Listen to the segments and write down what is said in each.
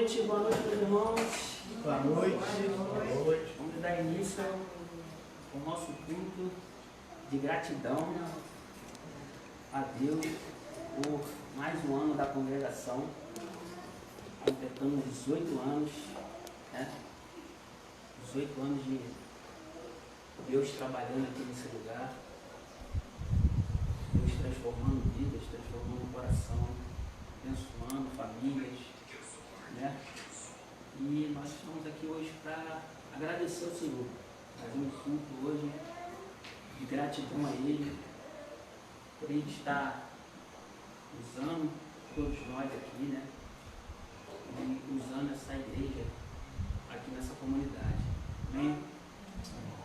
noite, meus irmãos. Boa noite. Boa noite. Vamos dar início ao nosso culto de gratidão a Deus por mais um ano da congregação, completando 18 anos, né? 18 anos de Deus trabalhando aqui nesse lugar, Deus transformando vidas, transformando o coração, abençoando famílias, né? E nós estamos aqui hoje para agradecer ao Senhor, fazer um culto hoje de gratidão a Ele, por Ele estar usando todos nós aqui, né? E usando essa igreja aqui nessa comunidade. Amém?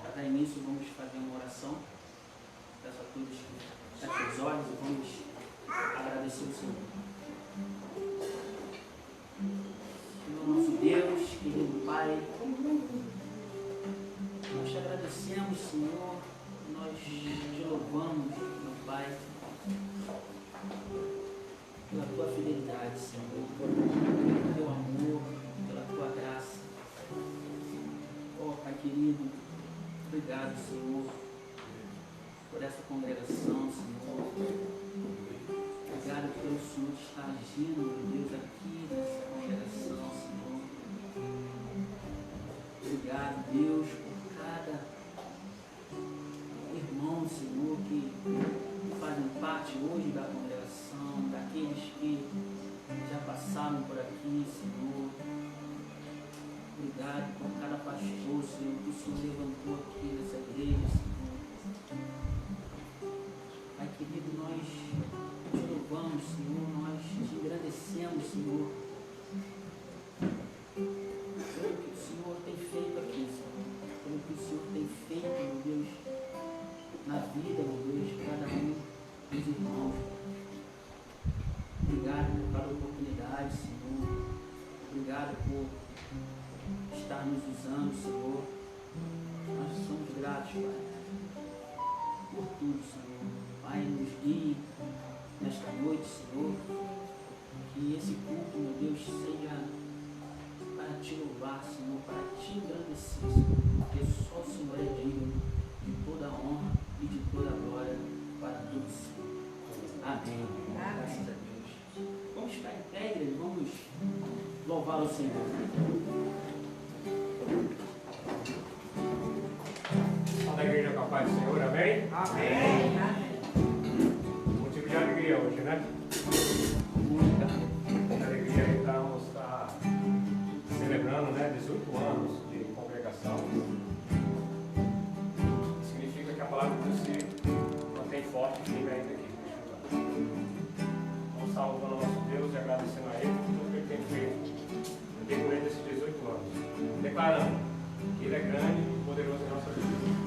Para dar início, vamos fazer uma oração. Peço a todos que fechem os olhos e vamos agradecer ao Senhor. Senhor nosso Deus, querido Pai, nós te agradecemos, Senhor, nós te louvamos, meu Pai, pela tua fidelidade, Senhor, pelo teu amor, pela tua graça. Oh, Pai querido, obrigado, Senhor, por essa congregação, Senhor. Obrigado pelo Senhor estar agindo, meu Deus, aqui nessa congregação, Senhor. Obrigado, Deus, por cada irmão, Senhor, que fazem parte hoje da congregação, daqueles que já passaram por aqui, Senhor. Obrigado por cada pastor, Senhor, que o Senhor levantou aqui nessa igreja, Senhor. Pai querido, nós te louvamos, Senhor, nós te agradecemos, Senhor, pelo que o Senhor tem feito aqui, Senhor, pelo que o Senhor tem feito, meu Deus, na vida, meu Deus, de cada um dos irmãos. Obrigado por cada oportunidade, Senhor. Obrigado por estar nos usando, Senhor. Nós somos gratos, Pai, por tudo, Senhor. Pai, nos guie nesta noite, Senhor. Que esse culto, meu Deus, seja para te louvar, Senhor, para te engrandecer, Senhor. Porque só o Senhor é digno de toda a honra e de toda a glória para todos. Amém. Graças a Deus. Vamos ficar em pé, igreja, vamos louvar o Senhor. Fala a igreja com a paz do Senhor, amém? Amém. Motivo de alegria hoje, né? Muita alegria, então, está celebrando, né, 18 anos de congregação. Significa que a palavra de Deus se mantém forte e vive ainda aqui. Vamos salvando o nosso Deus e agradecendo a Ele por tudo que Ele tem feito no decorrer desses 18 anos. Declarando que Ele é grande e poderoso em nossa vida.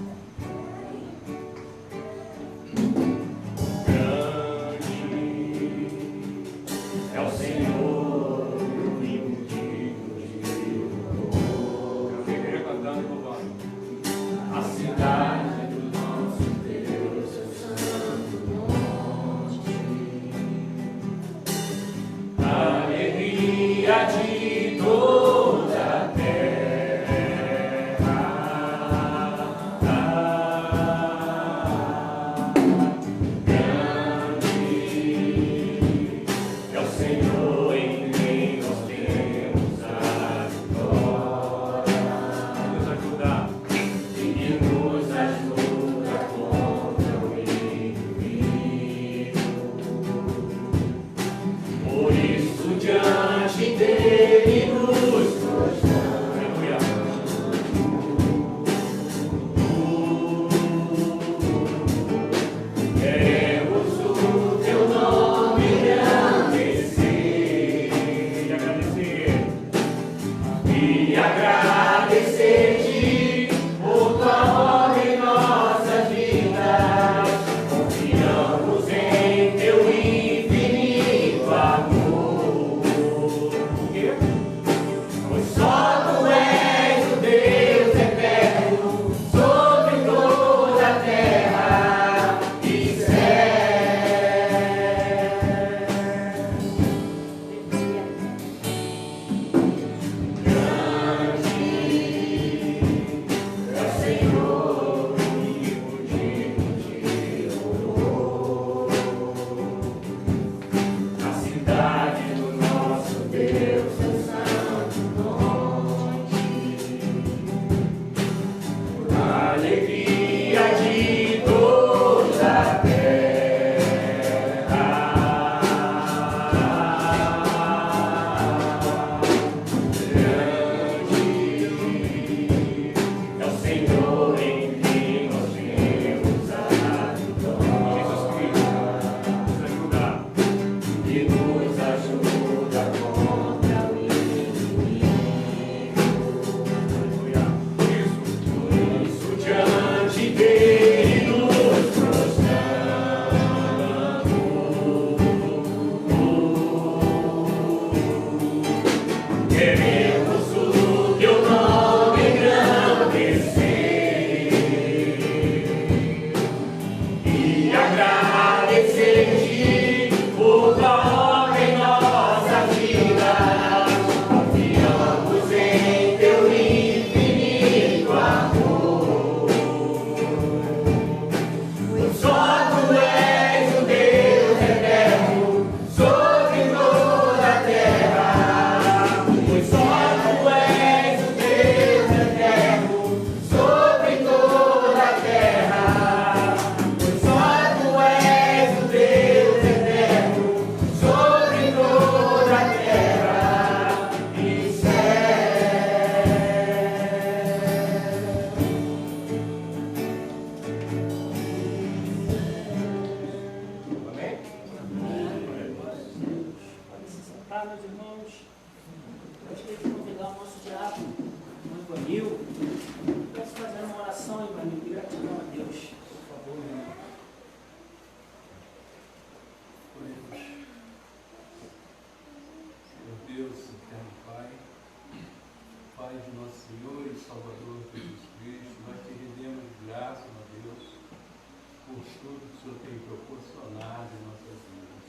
tudo que o Senhor tem proporcionado em nossas vidas.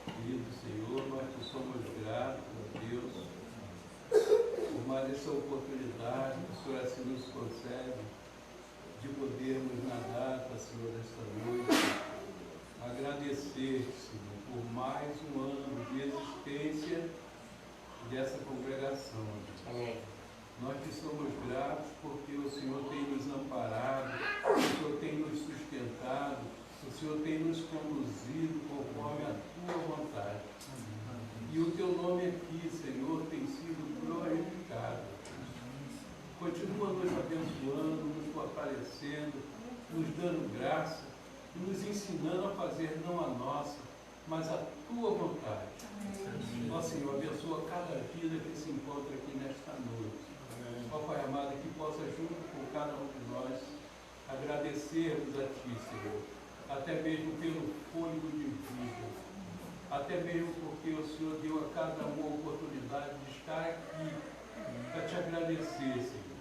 Querido Senhor, nós te somos gratos a Deus por mais essa oportunidade que o Senhor assim nos concede de podermos nadar para o Senhor nesta noite. Agradecer, Senhor, por mais um ano de existência dessa congregação. Amém. Nós te somos gratos porque o Senhor tem nos amparado, o Senhor tem nos sustentado, o Senhor tem nos conduzido conforme a tua vontade. E o teu nome aqui, Senhor, tem sido glorificado. Continua nos abençoando, nos fortalecendo, nos dando graça e nos ensinando a fazer não a nossa, mas a tua vontade. Ó Senhor, abençoa cada vida que se encontra aqui nesta noite. Ó Pai amado, que possa junto com cada um de nós agradecermos a Ti, Senhor, até mesmo pelo fôlego de vida, até mesmo porque o Senhor deu a cada um a oportunidade de estar aqui para Te agradecer, Senhor,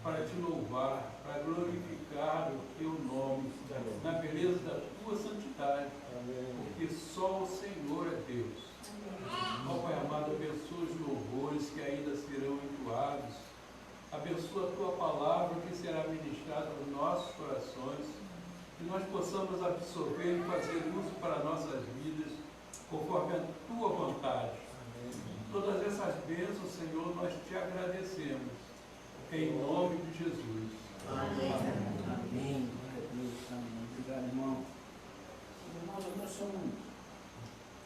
para Te louvar, para glorificar o Teu nome na beleza da Tua santidade, porque só o Senhor é Deus. Ó Pai amado, abençoa os louvores que ainda serão entoados, abençoa a Tua palavra que será ministrada nos nossos corações, que nós possamos absorver e fazer uso para nossas vidas, conforme a Tua vontade. Todas essas bênçãos, Senhor, nós Te agradecemos, em nome de Jesus. Amém. Amém. Amém. Obrigado, irmão. Irmãos, eu trouxe um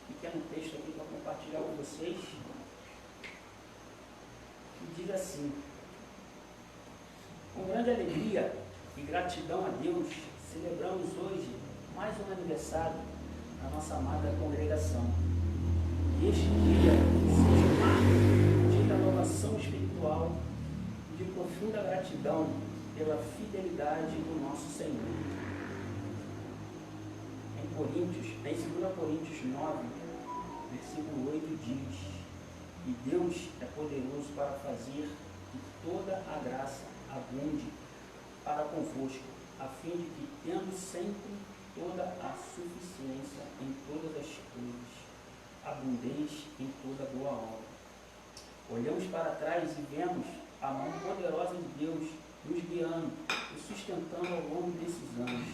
pequeno texto aqui para compartilhar com vocês, que diz assim: com grande alegria e gratidão a Deus, celebramos hoje mais um aniversário da nossa amada congregação. Que este dia seja um marco de renovação espiritual e de profunda gratidão pela fidelidade do nosso Senhor. Em 2 Coríntios 9, versículo 8 diz: e Deus é poderoso para fazer que toda a graça abunde para convosco, a fim de que, tendo sempre toda a suficiência em todas as coisas, abundeis em toda boa obra. Olhamos para trás e vemos a mão poderosa de Deus nos guiando e sustentando ao longo desses anos.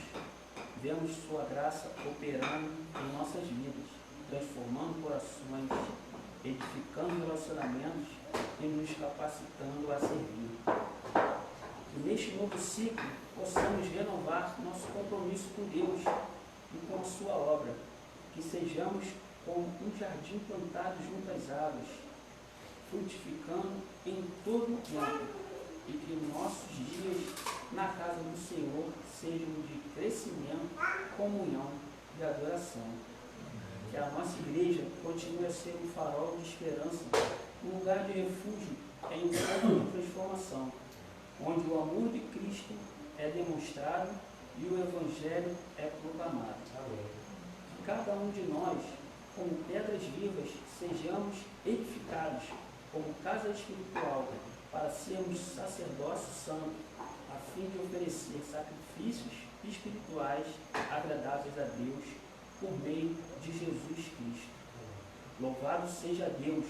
Vemos sua graça operando em nossas vidas, transformando corações, edificando relacionamentos e nos capacitando a servir. Que neste novo ciclo possamos renovar nosso compromisso com Deus e com a sua obra, que sejamos como um jardim plantado junto às águas, frutificando em todo o tempo, e que nossos dias na casa do Senhor sejam de crescimento, comunhão e adoração. Que a nossa igreja continue a ser um farol de esperança, um lugar de refúgio em um campo de transformação, onde o amor de Cristo é demonstrado e o Evangelho é proclamado. Que cada um de nós, como pedras vivas, sejamos edificados como casa espiritual, para sermos sacerdócio santo, a fim de oferecer sacrifícios espirituais agradáveis a Deus, por meio de Jesus Cristo. Louvado seja Deus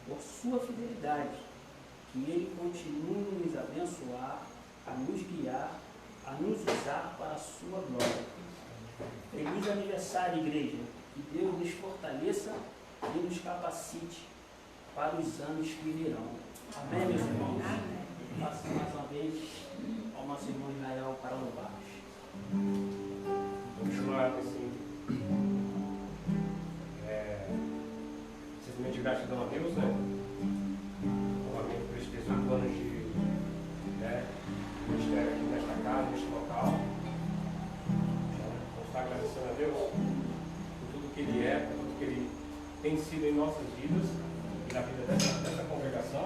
por sua fidelidade, que Ele continue a nos abençoar, a nos guiar, a nos usar para a sua glória. Feliz aniversário, igreja! Que Deus nos fortaleça e nos capacite para os anos que virão. Amém, meus irmãos? Faço mais uma vez ao nosso irmão Israel para louvarmos. Vamos chamar assim, sentimento de gratidão a Deus, né? Novamente por esses 18 anos de ministério aqui nesta casa, neste local. Vamos estar agradecendo a Deus por tudo que Ele é, por tudo que Ele tem sido em nossas vidas e na vida dessa congregação.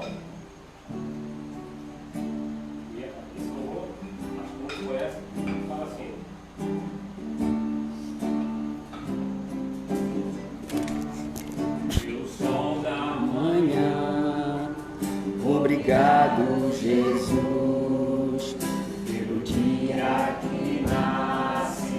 E esse louvor, acho que não conhece, fala assim: o sol da Manhã, obrigado, Jesus, pelo dia que nasce.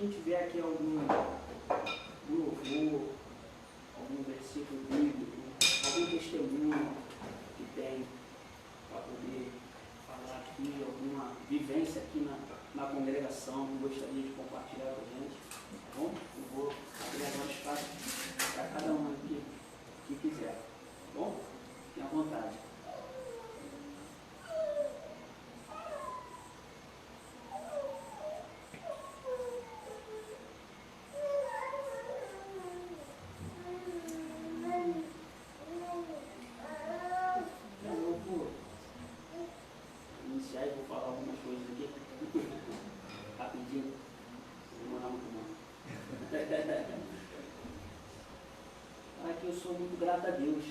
quem tiver aqui algum louvor, algum versículo bíblico, algum testemunho que tem para poder falar aqui, alguma vivência aqui na congregação, gostaria de compartilhar com a gente, tá bom? Eu vou abrir agora espaço para cada um aqui que quiser, tá bom? Fique à vontade. Eu sou muito grato a Deus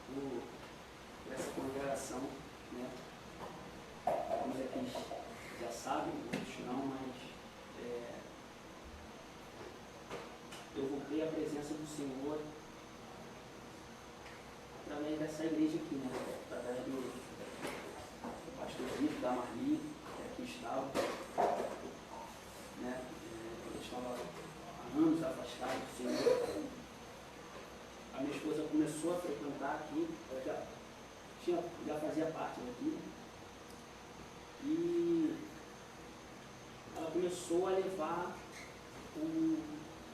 por essa congregação, né? Alguns aqui já sabem, outros não, mas eu voltei à presença do Senhor através dessa igreja aqui, né? Através do pastor Vitor, da Marli, que aqui estava, né? Eu estava há anos afastado do Senhor. A minha esposa começou a frequentar aqui, ela já fazia parte daqui, e ela começou a levar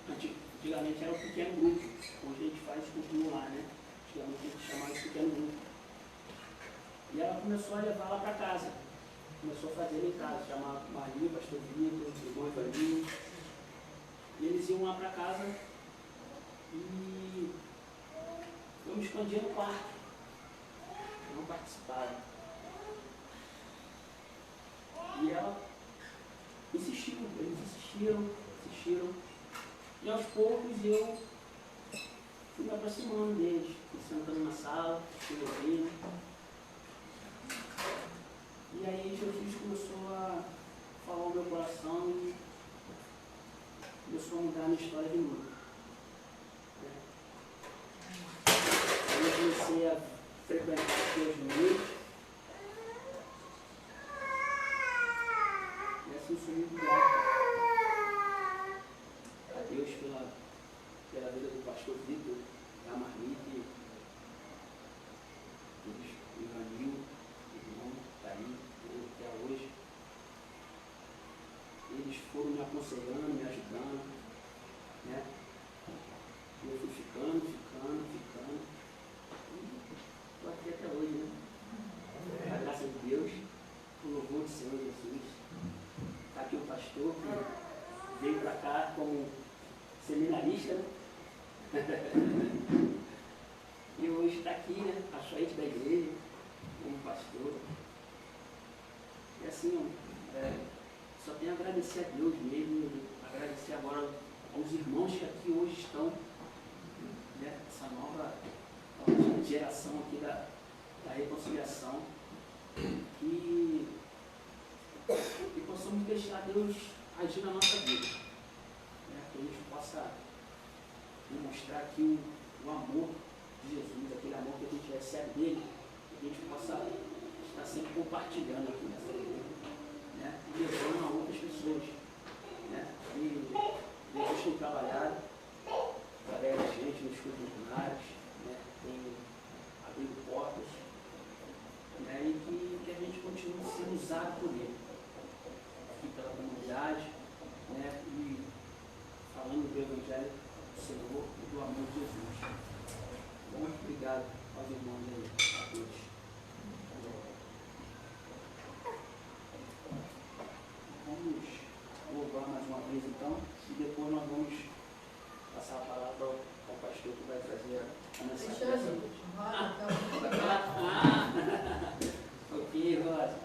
antigamente era um pequeno grupo, hoje a gente faz culto lá, né? Antigamente a gente chamava de pequeno grupo. E ela começou a levar lá para casa, começou a fazer em casa, chamava Maria, pastor Vitor, irmão Evaninho, e eles iam lá para casa e eu me escondia no quarto, eu não participava. E ela insistiu, eles insistiram, e aos poucos eu fui me aproximando deles, fui sentando na sala, fui ouvindo. E aí Jesus começou a falar ao meu coração e começou a mudar a minha história de novo. Eu comecei a frequentar aqui hoje noites. E assim sou muito grato a Deus pela vida do pastor Vitor, da Marlite, do Ivanil, do irmão, está aí, até hoje. Eles foram me aconselhando, me ajudando, né? E eu fui ficando. Estou aqui até hoje, né? A graça de Deus, o louvor do Senhor Jesus. Está aqui o pastor que veio para cá como seminarista, né? E hoje está aqui, né? À frente da igreja, como pastor. E assim, só tenho a agradecer a Deus mesmo, agradecer agora aos irmãos que aqui hoje estão, né? Essa nova geração aqui da reconciliação, que possamos deixar Deus agir na nossa vida, né? Que a gente possa demonstrar aqui o amor de Jesus, aquele amor que a gente recebe dele, que a gente possa estar sempre compartilhando aqui nessa igreja, né? E levando a outras pessoas, né? E Deus tem trabalhado através da gente nos cultos ordinários, né? Tem abrido portas, né? E que a gente continue sendo usado por ele aqui pela comunidade, né? E falando do Evangelho do Senhor e do amor de Jesus. Muito obrigado aos irmãos aí, a todos. Vamos louvar mais uma vez então, e depois nós vamos passar a palavra ao pastor que vai trazer a mensagem. Ok, Rosa.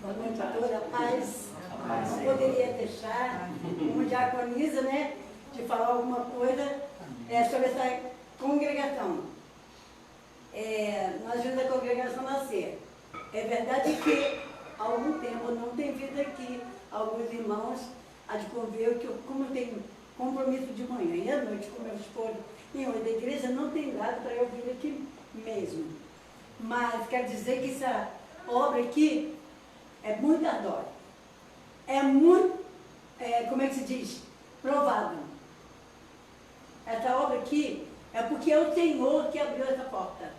Boa noite a toda a paz. Não poderia deixar, como diaconisa, né, de falar alguma coisa sobre essa congregação. Nós vimos a congregação nascer. É verdade que há algum tempo não tem vindo aqui alguns irmãos a de convívio, que como tem compromisso de manhã e à noite com meus esposos em outra igreja, não tem dado para eu vir aqui mesmo. Mas quero dizer que essa obra aqui é muito ardória. É muito, como é que se diz? Provável. Essa obra aqui é porque é o Senhor que abriu essa porta.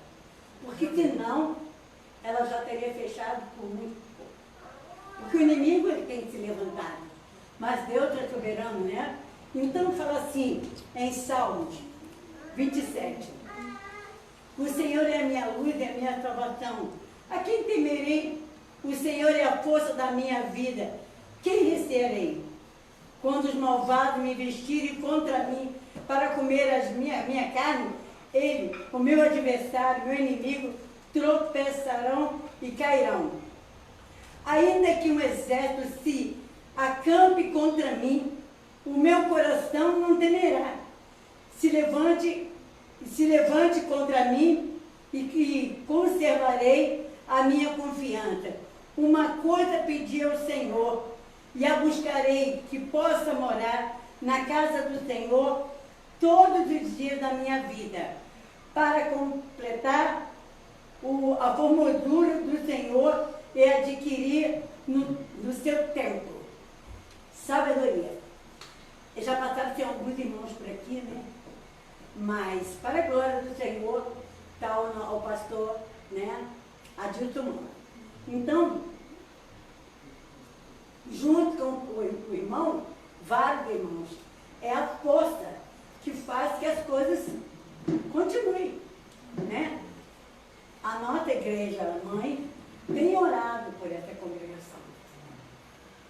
Porque senão, ela já teria fechado por muito pouco. Porque o inimigo ele tem que se levantar. Mas Deus é soberano, né? Então fala assim, em Salmos 27. O Senhor é a minha luz e a minha salvação. A quem temerei? O Senhor é a força da minha vida. Quem recearei? Quando os malvados me vestirem contra mim para comer minha carne, ele, o meu adversário, meu inimigo, tropeçarão e cairão. Ainda que um exército se acampe contra mim, o meu coração não temerá. Se levante contra mim e que conservarei a minha confiança. Uma coisa pedi ao Senhor e a buscarei, que possa morar na casa do Senhor todos os dias da minha vida, para completar a formosura do Senhor e adquirir no seu templo sabedoria. Já passaram alguns irmãos por aqui, né? Mas, para a glória do Senhor, está o pastor, né? Adilton Mano. Então, junto com o irmão, vários irmãos, é a força que faz que as coisas continuem, né? A nossa igreja mãe tem orado por essa congregação,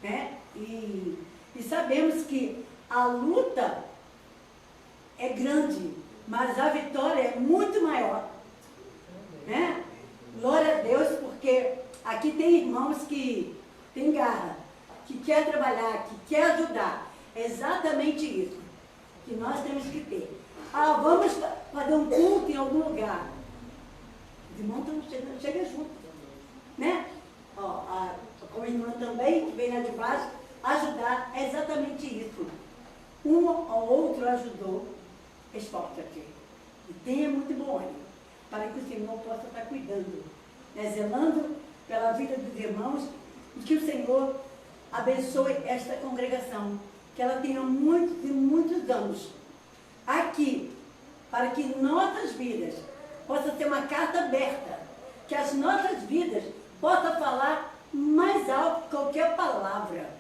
né? E sabemos que a luta é grande, mas a vitória é muito maior, né? Glória a Deus, porque aqui tem irmãos que têm garra, que quer trabalhar, que quer ajudar. É exatamente isso que nós temos que ter. Vamos fazer um culto em algum lugar. Os irmãos chegam junto, né? O irmão também, que vem lá de baixo, ajudar. É exatamente isso. Um ou outro ajudou, esforça-te. E tenha muito bom ânimo, para que o Senhor possa estar cuidando, né? Zelando pela vida dos irmãos, e que o Senhor abençoe esta congregação, que ela tenha muitos e muitos anos aqui, para que nossas vidas possam ter uma carta aberta, que as nossas vidas possam falar mais alto que qualquer palavra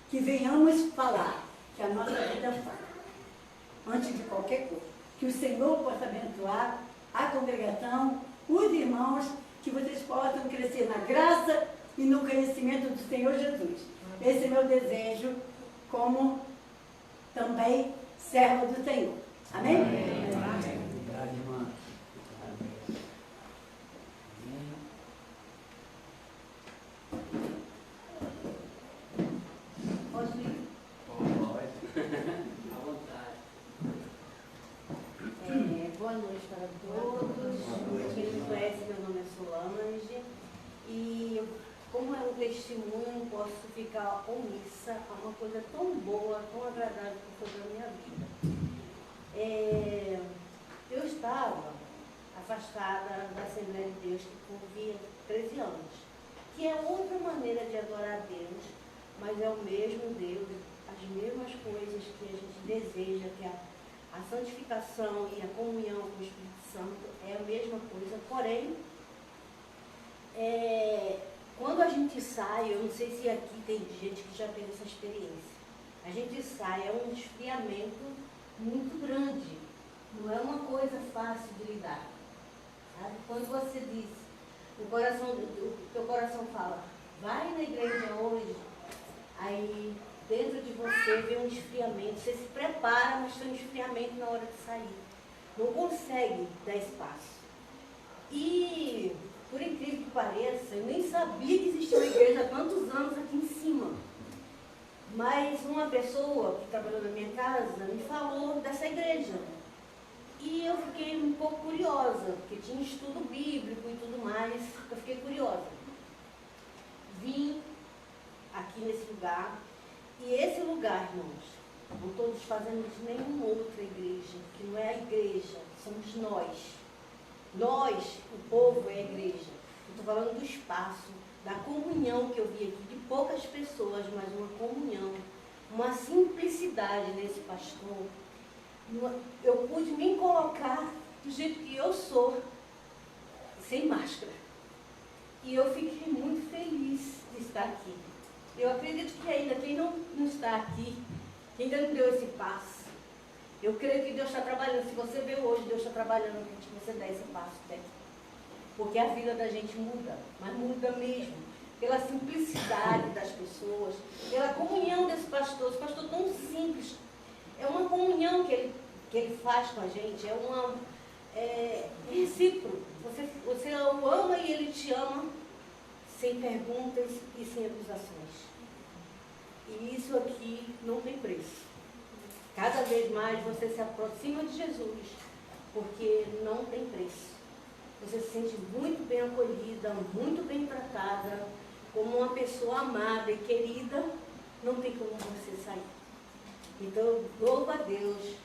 que venhamos falar, que a nossa vida fala, antes de qualquer coisa. Que o Senhor possa abençoar a congregação, os irmãos, que vocês possam crescer na graça e no conhecimento do Senhor Jesus. Esse é meu desejo, como também serva do Senhor. Amém? Amém. Obrigado, irmã. Posso ir? À vontade. Boa noite para todos. Quem me conhece, meu nome é Solange. E como é um testemunho, não posso ficar omissa a uma coisa tão boa, tão agradável que foi da minha vida. Eu estava afastada da Assembleia de Deus por 13 anos, que é outra maneira de adorar a Deus, mas é o mesmo Deus, as mesmas coisas que a gente deseja, que a santificação e a comunhão com o Espírito Santo é a mesma coisa, porém, quando a gente sai, eu não sei se aqui tem gente que já teve essa experiência, a gente sai, é um esfriamento muito grande, não é uma coisa fácil de lidar, sabe? Quando você diz, o teu coração fala, vai na igreja hoje, aí dentro de você vem um esfriamento, você se prepara, mas tem um esfriamento na hora de sair, não consegue dar espaço. E por incrível que pareça, eu nem sabia que existia uma igreja há tantos anos aqui em cima. Mas uma pessoa que trabalhou na minha casa me falou dessa igreja. E eu fiquei um pouco curiosa, porque tinha estudo bíblico e tudo mais, eu fiquei curiosa. Vim aqui nesse lugar, e esse lugar, irmãos, não estou desfazendo de nenhuma outra igreja, que não é a igreja, somos nós. Nós, o povo, é a igreja. Eu estou falando do espaço, da comunhão que eu vi aqui, de poucas pessoas, mas uma comunhão, uma simplicidade nesse pastor. Eu pude me colocar do jeito que eu sou, sem máscara. E eu fiquei muito feliz de estar aqui. Eu acredito que ainda quem não está aqui, quem ainda não deu esse passo, eu creio que Deus está trabalhando. Se você veio hoje, Deus está trabalhando para que você dê esse passo daqui. Porque a vida da gente muda, mas muda mesmo. Pela simplicidade das pessoas, pela comunhão desse pastor. Esse pastor tão simples. É uma comunhão que ele faz com a gente. É recíproco. Você o ama e ele te ama sem perguntas e sem acusações. E isso aqui não tem preço. Cada vez mais você se aproxima de Jesus, porque não tem preço. Você se sente muito bem acolhida, muito bem tratada, como uma pessoa amada e querida, não tem como você sair. Então, louvo a Deus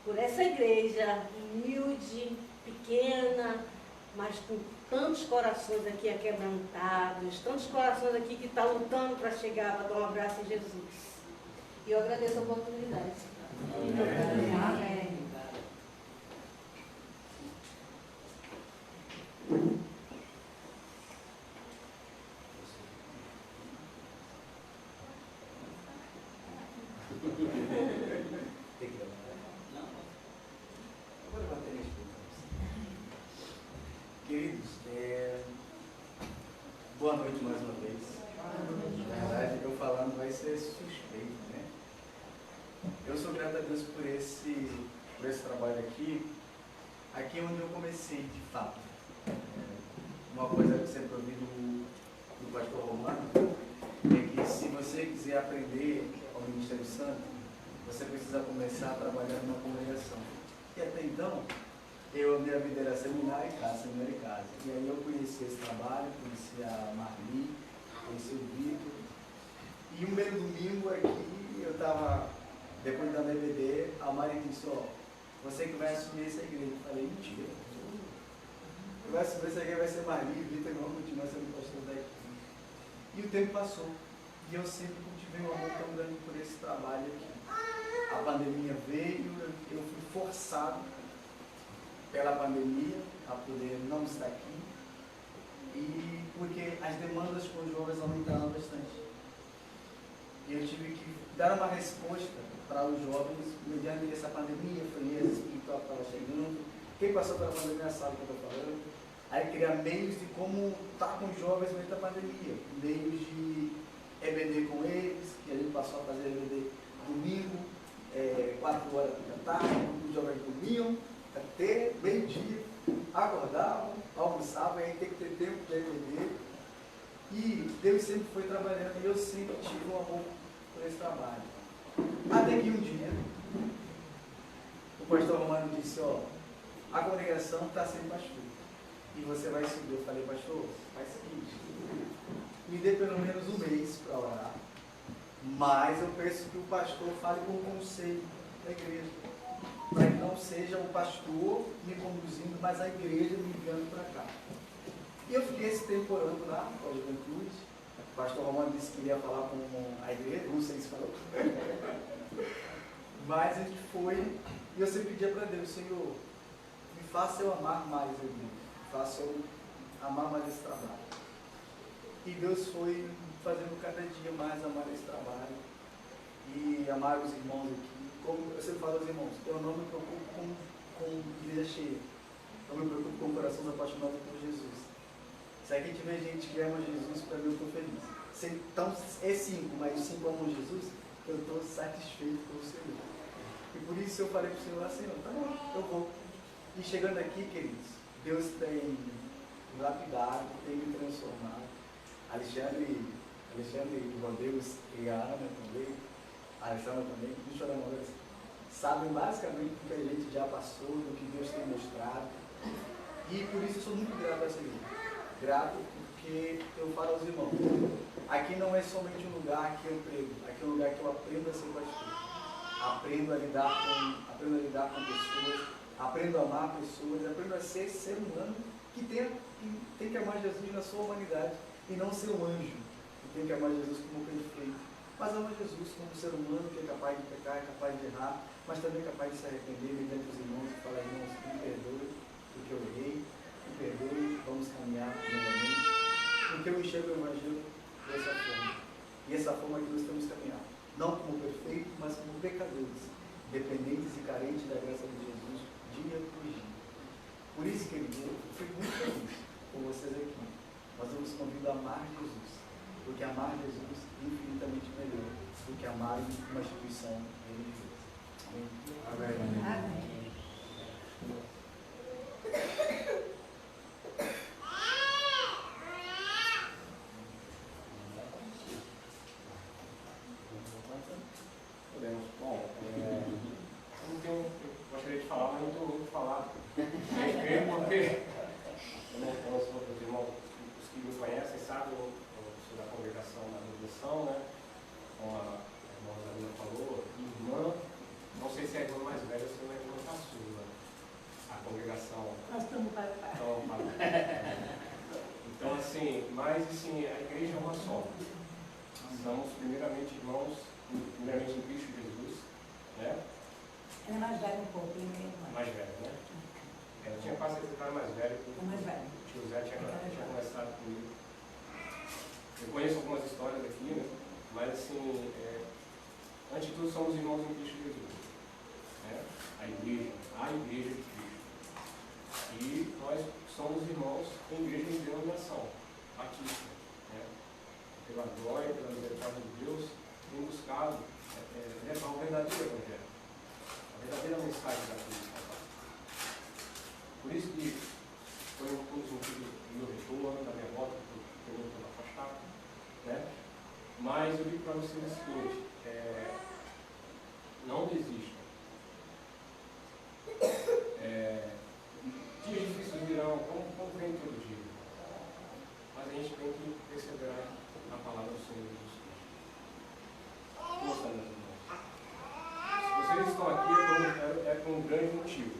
por essa igreja humilde, pequena, mas com tantos corações aqui aquebrantados, tantos corações aqui que estão lutando para chegar, para dar um abraço em Jesus. E eu agradeço a oportunidade. Amém. Queridos, boa noite mais uma vez. Na verdade, eu falando vai ser suspeito, né? Eu sou grato a Deus por esse trabalho aqui. Aqui é onde eu comecei, de fato. Uma coisa que eu sempre ouvi do pastor Romano é que se você quiser aprender ao Ministério Santo, você precisa começar trabalhando numa congregação. E até então, minha vida era seminário em casa, seminário em casa. E aí eu conheci esse trabalho, conheci a Marli, conheci o Vitor. E um belo domingo aqui, eu estava, depois da DVD, a Mari disse, você que vai assumir essa igreja. Eu falei, mentira. Eu vai assumir essa igreja, vai ser Marli, o Vitor não continua sendo pastor daqui. E o tempo passou. E eu sempre cultivei um amor tão grande por esse trabalho aqui. A pandemia veio, eu fui forçado pela pandemia a poder não estar aqui, e porque as demandas com os jovens aumentaram bastante. E eu tive que dar uma resposta para os jovens mediante essa pandemia, frieza espiritual que estava chegando. Quem passou pela pandemia sabe o que eu estou falando. Aí criar meios de como estar com os jovens no meio da pandemia, meios de EBD com eles, que a gente passou a fazer EBD domingo, 4 horas da tarde, os jovens dormiam até meio-dia, acordavam, almoçavam, aí tem que ter tempo de EBD. E Deus sempre foi trabalhando e eu sempre tive um amor por esse trabalho. Até que um dia, o pastor Romano disse, a congregação está sem pastor. E você vai subir. Eu falei, pastor, faz o seguinte, me dê pelo menos um mês para orar, mas eu peço que o pastor fale com o conselho da igreja, para que não seja o pastor me conduzindo, mas a igreja me enviando para cá. E eu fiquei esse tempo orando lá com a juventude. O pastor Romano disse que iria falar com a igreja, não sei se falou. Mas a gente foi, e eu sempre pedia para Deus, Senhor, me faça eu amar mais a igreja, me faça eu amar mais esse trabalho. E Deus foi fazendo cada dia mais amar esse trabalho e amar os irmãos aqui. Como eu sempre falo aos irmãos, eu não me preocupo com igreja cheia, eu me preocupo com corações apaixonados por Jesus. Se aqui tiver gente que ama Jesus, para mim eu estou feliz. Então é 5, mas os 5 amam Jesus, eu estou satisfeito com o Senhor. E por isso eu falei para o Senhor, Senhor, tá bom, eu vou. E chegando aqui, queridos, Deus tem me lapidado, tem me transformado. Alexandre Valdeus e a Ana também, a Alessandra também, deixa eu dar uma vez, sabem basicamente o que a gente já passou, do que Deus tem mostrado. E por isso eu sou muito grato a essa igreja. Grato porque eu falo aos irmãos, aqui não é somente um lugar que eu prego, aqui é um lugar que eu aprendo a ser pastor. Aprendo a lidar com pessoas, Aprendo a amar pessoas, aprendo a ser ser humano que tem que amar Jesus na sua humanidade e não ser um anjo, que tem que amar Jesus como perfeito. Mas ama Jesus como ser humano que é capaz de pecar, é capaz de errar, mas também é capaz de se arrepender mediante os irmãos e falar: irmãos, me perdoe porque eu errei, me perdoe, vamos caminhar novamente. Porque eu enxergo o Evangelho dessa forma. E essa forma que nós temos caminhado. Não como perfeito, mas como pecadores, dependentes e carentes da graça de Jesus, dia por dia. Por isso, querido, eu fico muito feliz com vocês aqui. Nós vos convido a amar Jesus, porque amar Jesus é infinitamente melhor do que amar uma instituição religiosa. Amém? Amém. Amém. Podemos. Bom, eu gostaria de falar, mas não estou muito falar. Porque os irmãos, os que me conhecem, sabem, eu sou da congregação da Redenção, né? Como a irmã Zarina falou, irmã, não sei se é a irmã mais velha ou se é a irmã caçula. A congregação. Nós estamos para o pai. Então, assim, mas assim, a igreja é uma só. Somos primeiramente irmãos, primeiramente em Cristo Jesus, né? Ela é mais velha um pouco, né? Mais velho, né? Eu tinha quase certeza mais velho, porque É mais velha. o tio Zé tinha conversado comigo. Eu conheço algumas histórias aqui, né? Mas assim, antes de tudo somos irmãos em Cristo Jesus, né? A igreja de Cristo. E nós somos irmãos em igreja de denominação, batista, né? Pela glória, pela misericórdia de Deus, tem buscado levar o verdadeiro evangelho, a verdadeira mensagem da cruz. Por isso que foi um dos motivos do meu retorno, da minha volta, que eu estou afastado, né? Mas eu digo para vocês o seguinte, não desistam. Dias difíceis virão, como vem todo dia. Mas a gente tem que perseverar na palavra do Senhor Jesus Cristo. Nossa, meus irmãos. Se vocês estão aqui é por um grande motivo.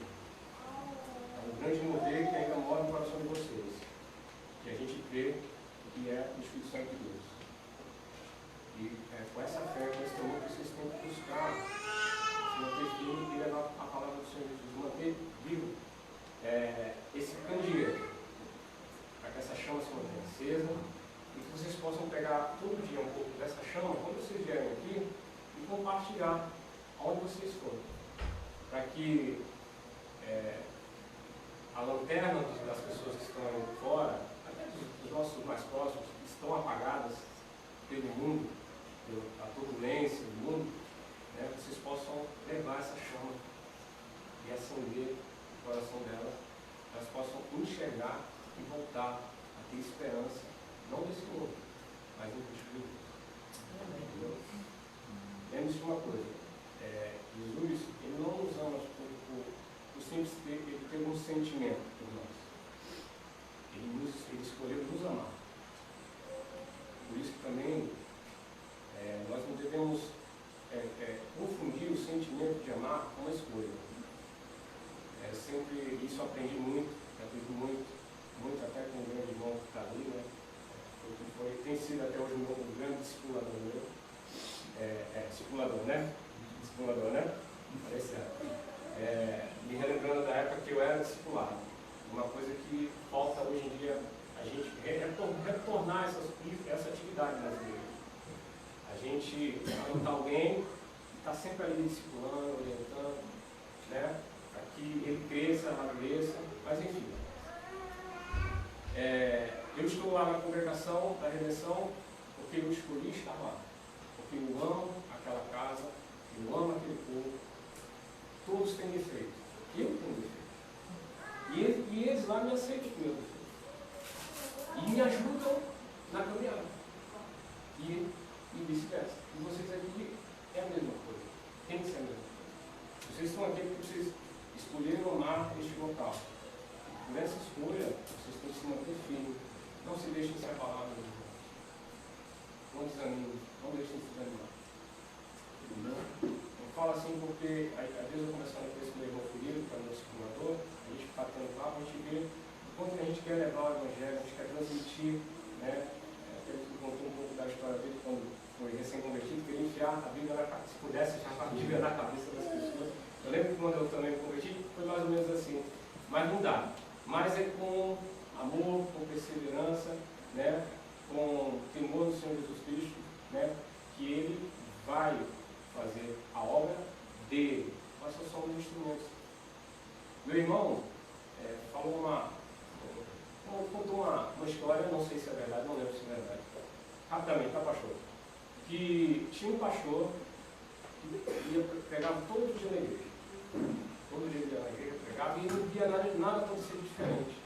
É um grande mover que ainda mora no coração de vocês. Que a gente crê que é o Espírito Santo de Deus. E com essa fé, com esse temor, vocês têm que buscar se manter firme e levar a palavra do Senhor Jesus. Manter vivo esse candeeiro, para que essa chama se mantenha acesa e que vocês possam pegar todo dia um pouco dessa chama, quando vocês vierem aqui, e compartilhar onde vocês forem, para que a lanterna das pessoas que estão aí fora, até dos nossos mais próximos, que estão apagadas pelo mundo, pela turbulência do mundo, né, vocês possam levar essa chama e acender o coração delas, elas possam enxergar e voltar a ter esperança, não desse mundo, mas em Cristo Jesus. Lembre-se de uma coisa, Jesus, ele não nos ama por simples ele teve um sentimento por nós. Ele escolheu nos amar. Por isso que também nós não devemos confundir o sentimento de amar com a escolha. Sempre isso aprendi muito até com o grande irmão que está ali, né? Tem sido até hoje um grande discipulador meu. Discipulador, né? Discipulador, né? Parece me relembrando da época que eu era discipulado. Uma coisa que falta hoje em dia a gente retornar essa atividade nas igrejas. A gente anotar alguém que está sempre ali discipulando, orientando, né? Para que ele cresça, amadureça, mas enfim. Eu estou lá na congregação da Redenção porque eu escolhi estar lá. Porque eu amo aquela casa, eu amo aquele povo. Todos têm defeito. Eu tenho defeito. E eles lá me aceitam com meu defeito. E me ajudam na caminhada. E vice-versa. E vocês aqui é a mesma coisa. Tem que ser a mesma coisa. Vocês estão aqui porque vocês escolheram amar este local. Por essa escolha, vocês têm que se manter firmes. Não se deixem ser abalados. Não desanimem. Não deixem de se desanimar. Eu falo assim porque às vezes eu começo a conhecer meu irmão ferido, para não se quanto que a gente quer levar o Evangelho, a gente quer transmitir, né? Ele contou um pouco da história dele quando foi recém-convertido, queria enfiar a Bíblia na cabeça, se pudesse enfiar a Bíblia na cabeça das pessoas. Eu lembro que quando eu também me converti, foi mais ou menos assim, mas não dá. Mas é com amor, com perseverança, né? Com temor do Senhor Jesus Cristo, né? Que Ele vai fazer a obra dele. Nós só somos instrumentos. Meu irmão contou uma história, não sei se é verdade, não lembro se é verdade, rapidamente, tá, pastor? Que tinha um pastor que pregava todo dia na igreja. Todo dia ele ia na igreja, pregava, e ele não via nada acontecer diferente.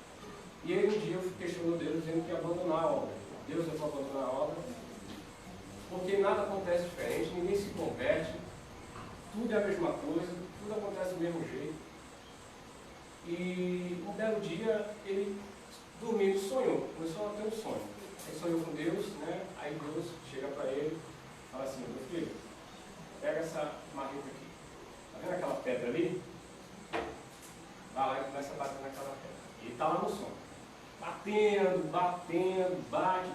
E ele um dia questionou Deus, dizendo que ia abandonar a obra. Deus, eu vou abandonar a obra, porque nada acontece diferente, ninguém se converte, tudo é a mesma coisa, tudo acontece do mesmo jeito. E um belo dia, ele, dormindo, sonhou, começou a ter um sonho. Ele sonhou com Deus, né? Aí Deus chega para ele e fala assim: meu filho, pega essa marreta aqui. Tá vendo aquela pedra ali? Vai lá e começa a bater naquela pedra. Ele está lá no sonho. Batendo, bate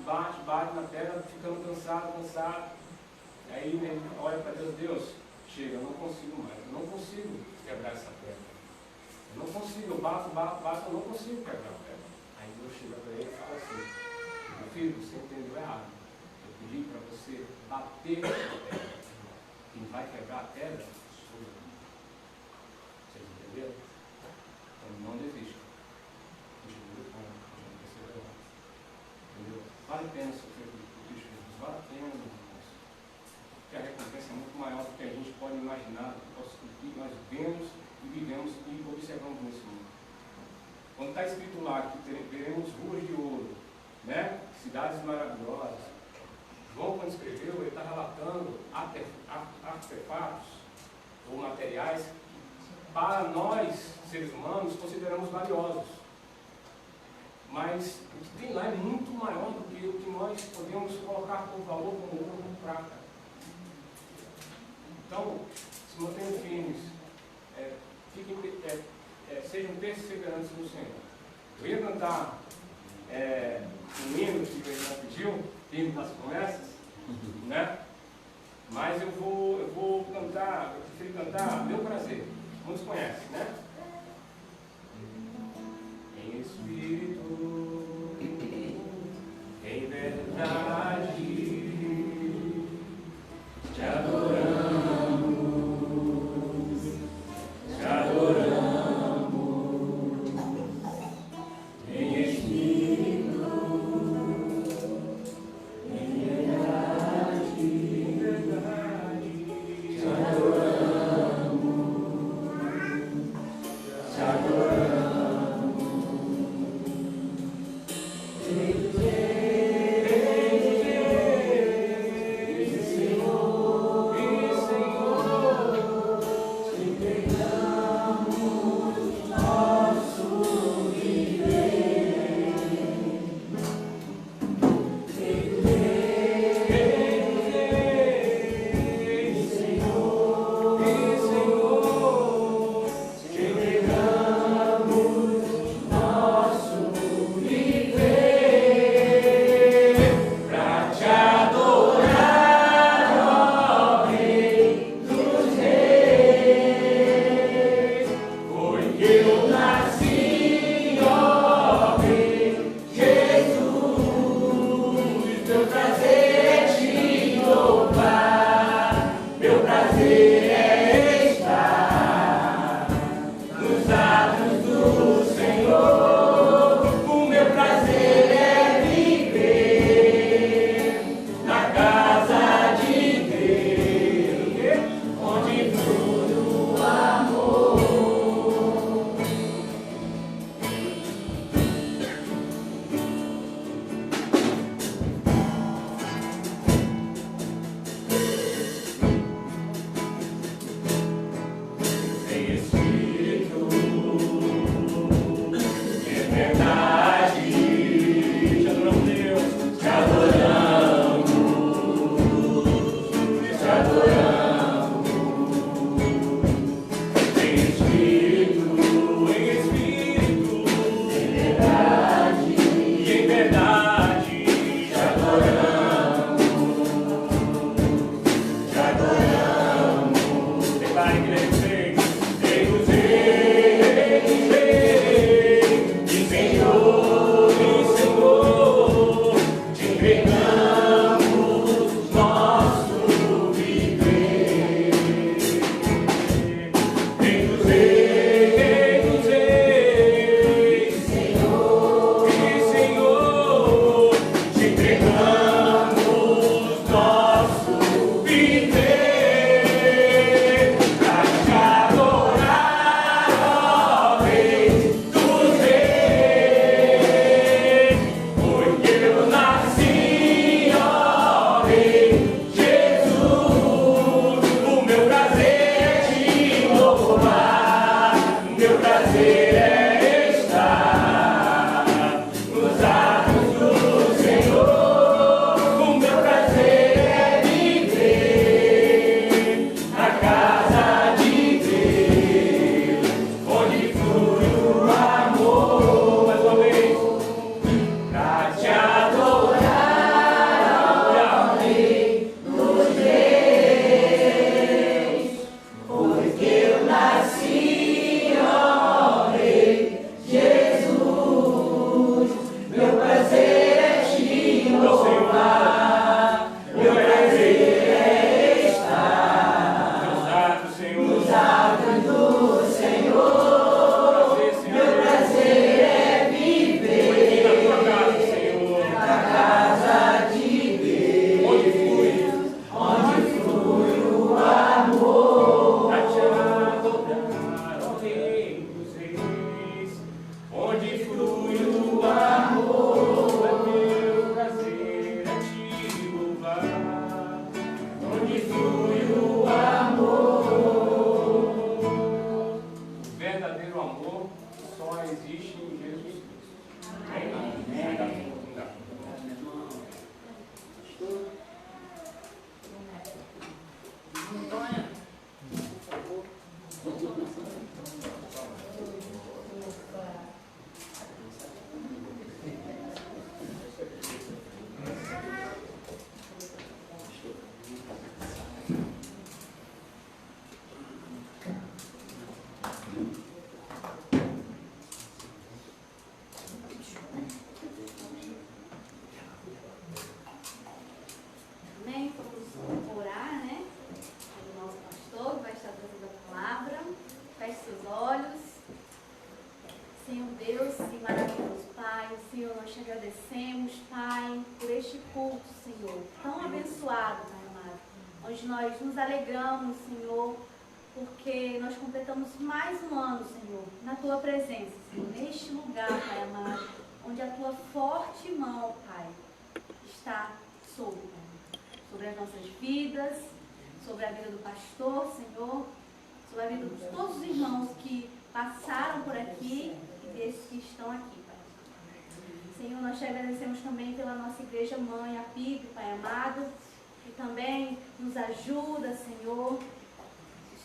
na pedra, ficando cansado. Aí ele olha para Deus: Deus, chega, eu não consigo mais, eu não consigo quebrar essa pedra. Eu não consigo, eu bato, eu não consigo quebrar a pedra. Aí Deus chega para ele e fala assim: meu filho, você entendeu errado. Eu pedi para você bater na pedra. Quem vai quebrar a pedra sou eu. Vocês entenderam? Então não desista. Continue perseverando. Entendeu? Vale a pena sofrer por Cristo Jesus. Vale a pena, meus irmãos. Porque a recompensa é muito maior do que a gente pode imaginar, do que nós vemos e vivemos e observamos nesse mundo. Quando está escrito lá que veremos ruas de ouro, né? Cidades maravilhosas, João, quando escreveu, ele está relatando artefatos ou materiais que, para nós, seres humanos, consideramos valiosos. Mas o que tem lá é muito maior do que o que nós podemos colocar como valor, como ouro, como prata. Então, se mantenham firmes, sejam perseverantes no Senhor. Eu ia cantar um hino que o irmão pediu, hino das promessas, né? Mas eu vou cantar, eu prefiro cantar Meu Prazer. Muitos conhecem, né? Em espírito, em verdade, te adoramos, te adoramos. Em espírito, em verdade, te adoramos. seus olhos. Senhor Deus e maravilhoso Pai, Senhor, nós te agradecemos, Pai, por este culto, Senhor, tão abençoado, Pai amado, onde nós nos alegramos, Senhor, porque nós completamos mais um ano, Senhor, na Tua presença, Senhor, neste lugar, Pai amado, onde a Tua forte mão, Pai, está sobre, Pai, sobre as nossas vidas, sobre a vida do pastor, Senhor, sobre a vida de todos os irmãos que passaram por aqui e desses que estão aqui, Pai. Senhor, nós te agradecemos também pela nossa igreja mãe, a PIB, Pai amado, que também nos ajuda, Senhor,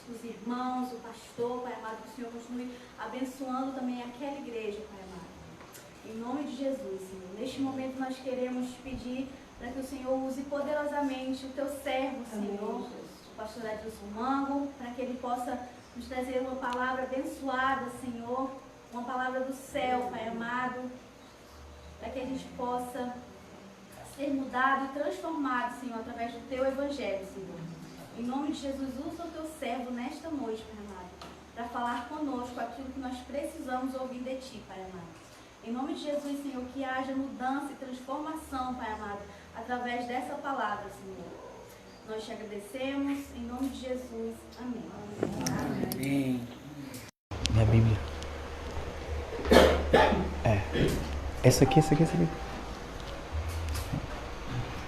os irmãos, o pastor, Pai amado, que o Senhor continue abençoando também aquela igreja, Pai amado. Em nome de Jesus, Senhor, neste momento nós queremos te pedir para que o Senhor use poderosamente o teu servo, Senhor, o pastor Adilson Mango, para que ele possa nos trazer uma palavra abençoada, Senhor, uma palavra do céu, Pai amado, para que a gente possa ser mudado e transformado, Senhor, através do Teu Evangelho, Senhor. Em nome de Jesus, usa o Teu servo nesta noite, Pai amado, para falar conosco aquilo que nós precisamos ouvir de Ti, Pai amado. Em nome de Jesus, Senhor, que haja mudança e transformação, Pai amado, através dessa palavra, Senhor. Nós te agradecemos, em nome de Jesus. Amém. Amém. Minha Bíblia. Essa aqui.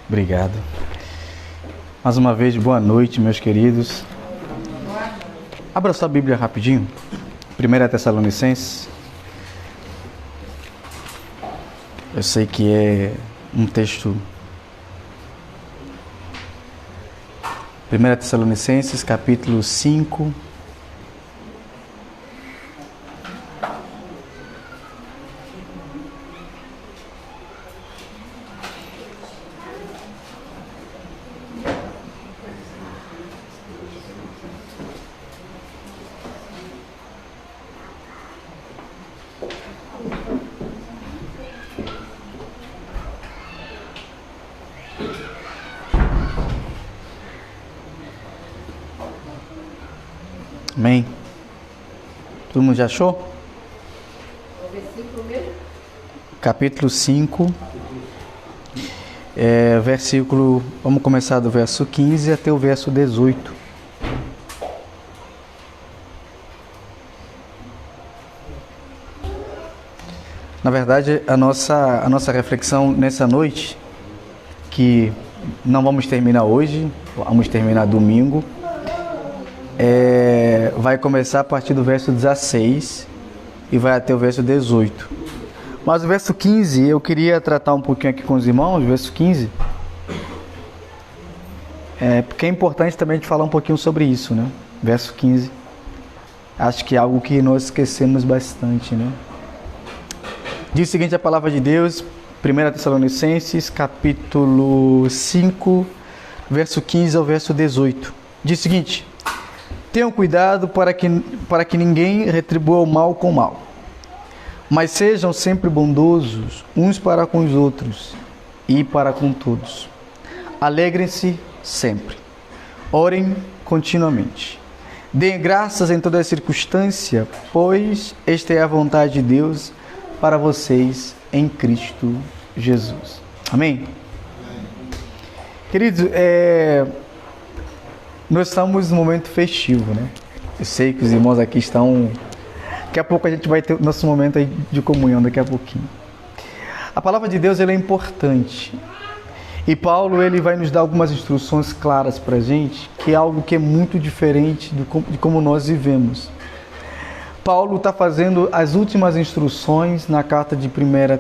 Obrigado. Mais uma vez, boa noite, meus queridos. Abra sua Bíblia rapidinho. 1 Tessalonicenses. Eu sei que é um texto... 1 Tessalonicenses, capítulo 5. Amém? Todo mundo já achou? O versículo mesmo? Capítulo 5, versículo, vamos começar do verso 15 até o verso 18. Na verdade, a nossa reflexão nessa noite, que não vamos terminar hoje, vamos terminar domingo, vai começar a partir do verso 16 e vai até o verso 18. Mas o verso 15, eu queria tratar um pouquinho aqui com os irmãos, o verso 15, porque é importante também de falar um pouquinho sobre isso, né? Verso 15, acho que é algo que nós esquecemos bastante, né? Diz o seguinte a palavra de Deus, 1 Tessalonicenses, capítulo 5, verso 15 ao verso 18. Diz o seguinte: tenham cuidado para que ninguém retribua o mal com o mal, mas sejam sempre bondosos uns para com os outros e para com todos. Alegrem-se sempre. Orem continuamente. Deem graças em toda circunstância, pois esta é a vontade de Deus para vocês em Cristo Jesus. Amém? Queridos, nós estamos num momento festivo, né? Eu sei que os irmãos aqui estão... Daqui a pouco a gente vai ter o nosso momento aí de comunhão, daqui a pouquinho. A palavra de Deus, ela é importante. E Paulo, ele vai nos dar algumas instruções claras para a gente, que é algo que é muito diferente de como nós vivemos. Paulo está fazendo as últimas instruções na carta de 1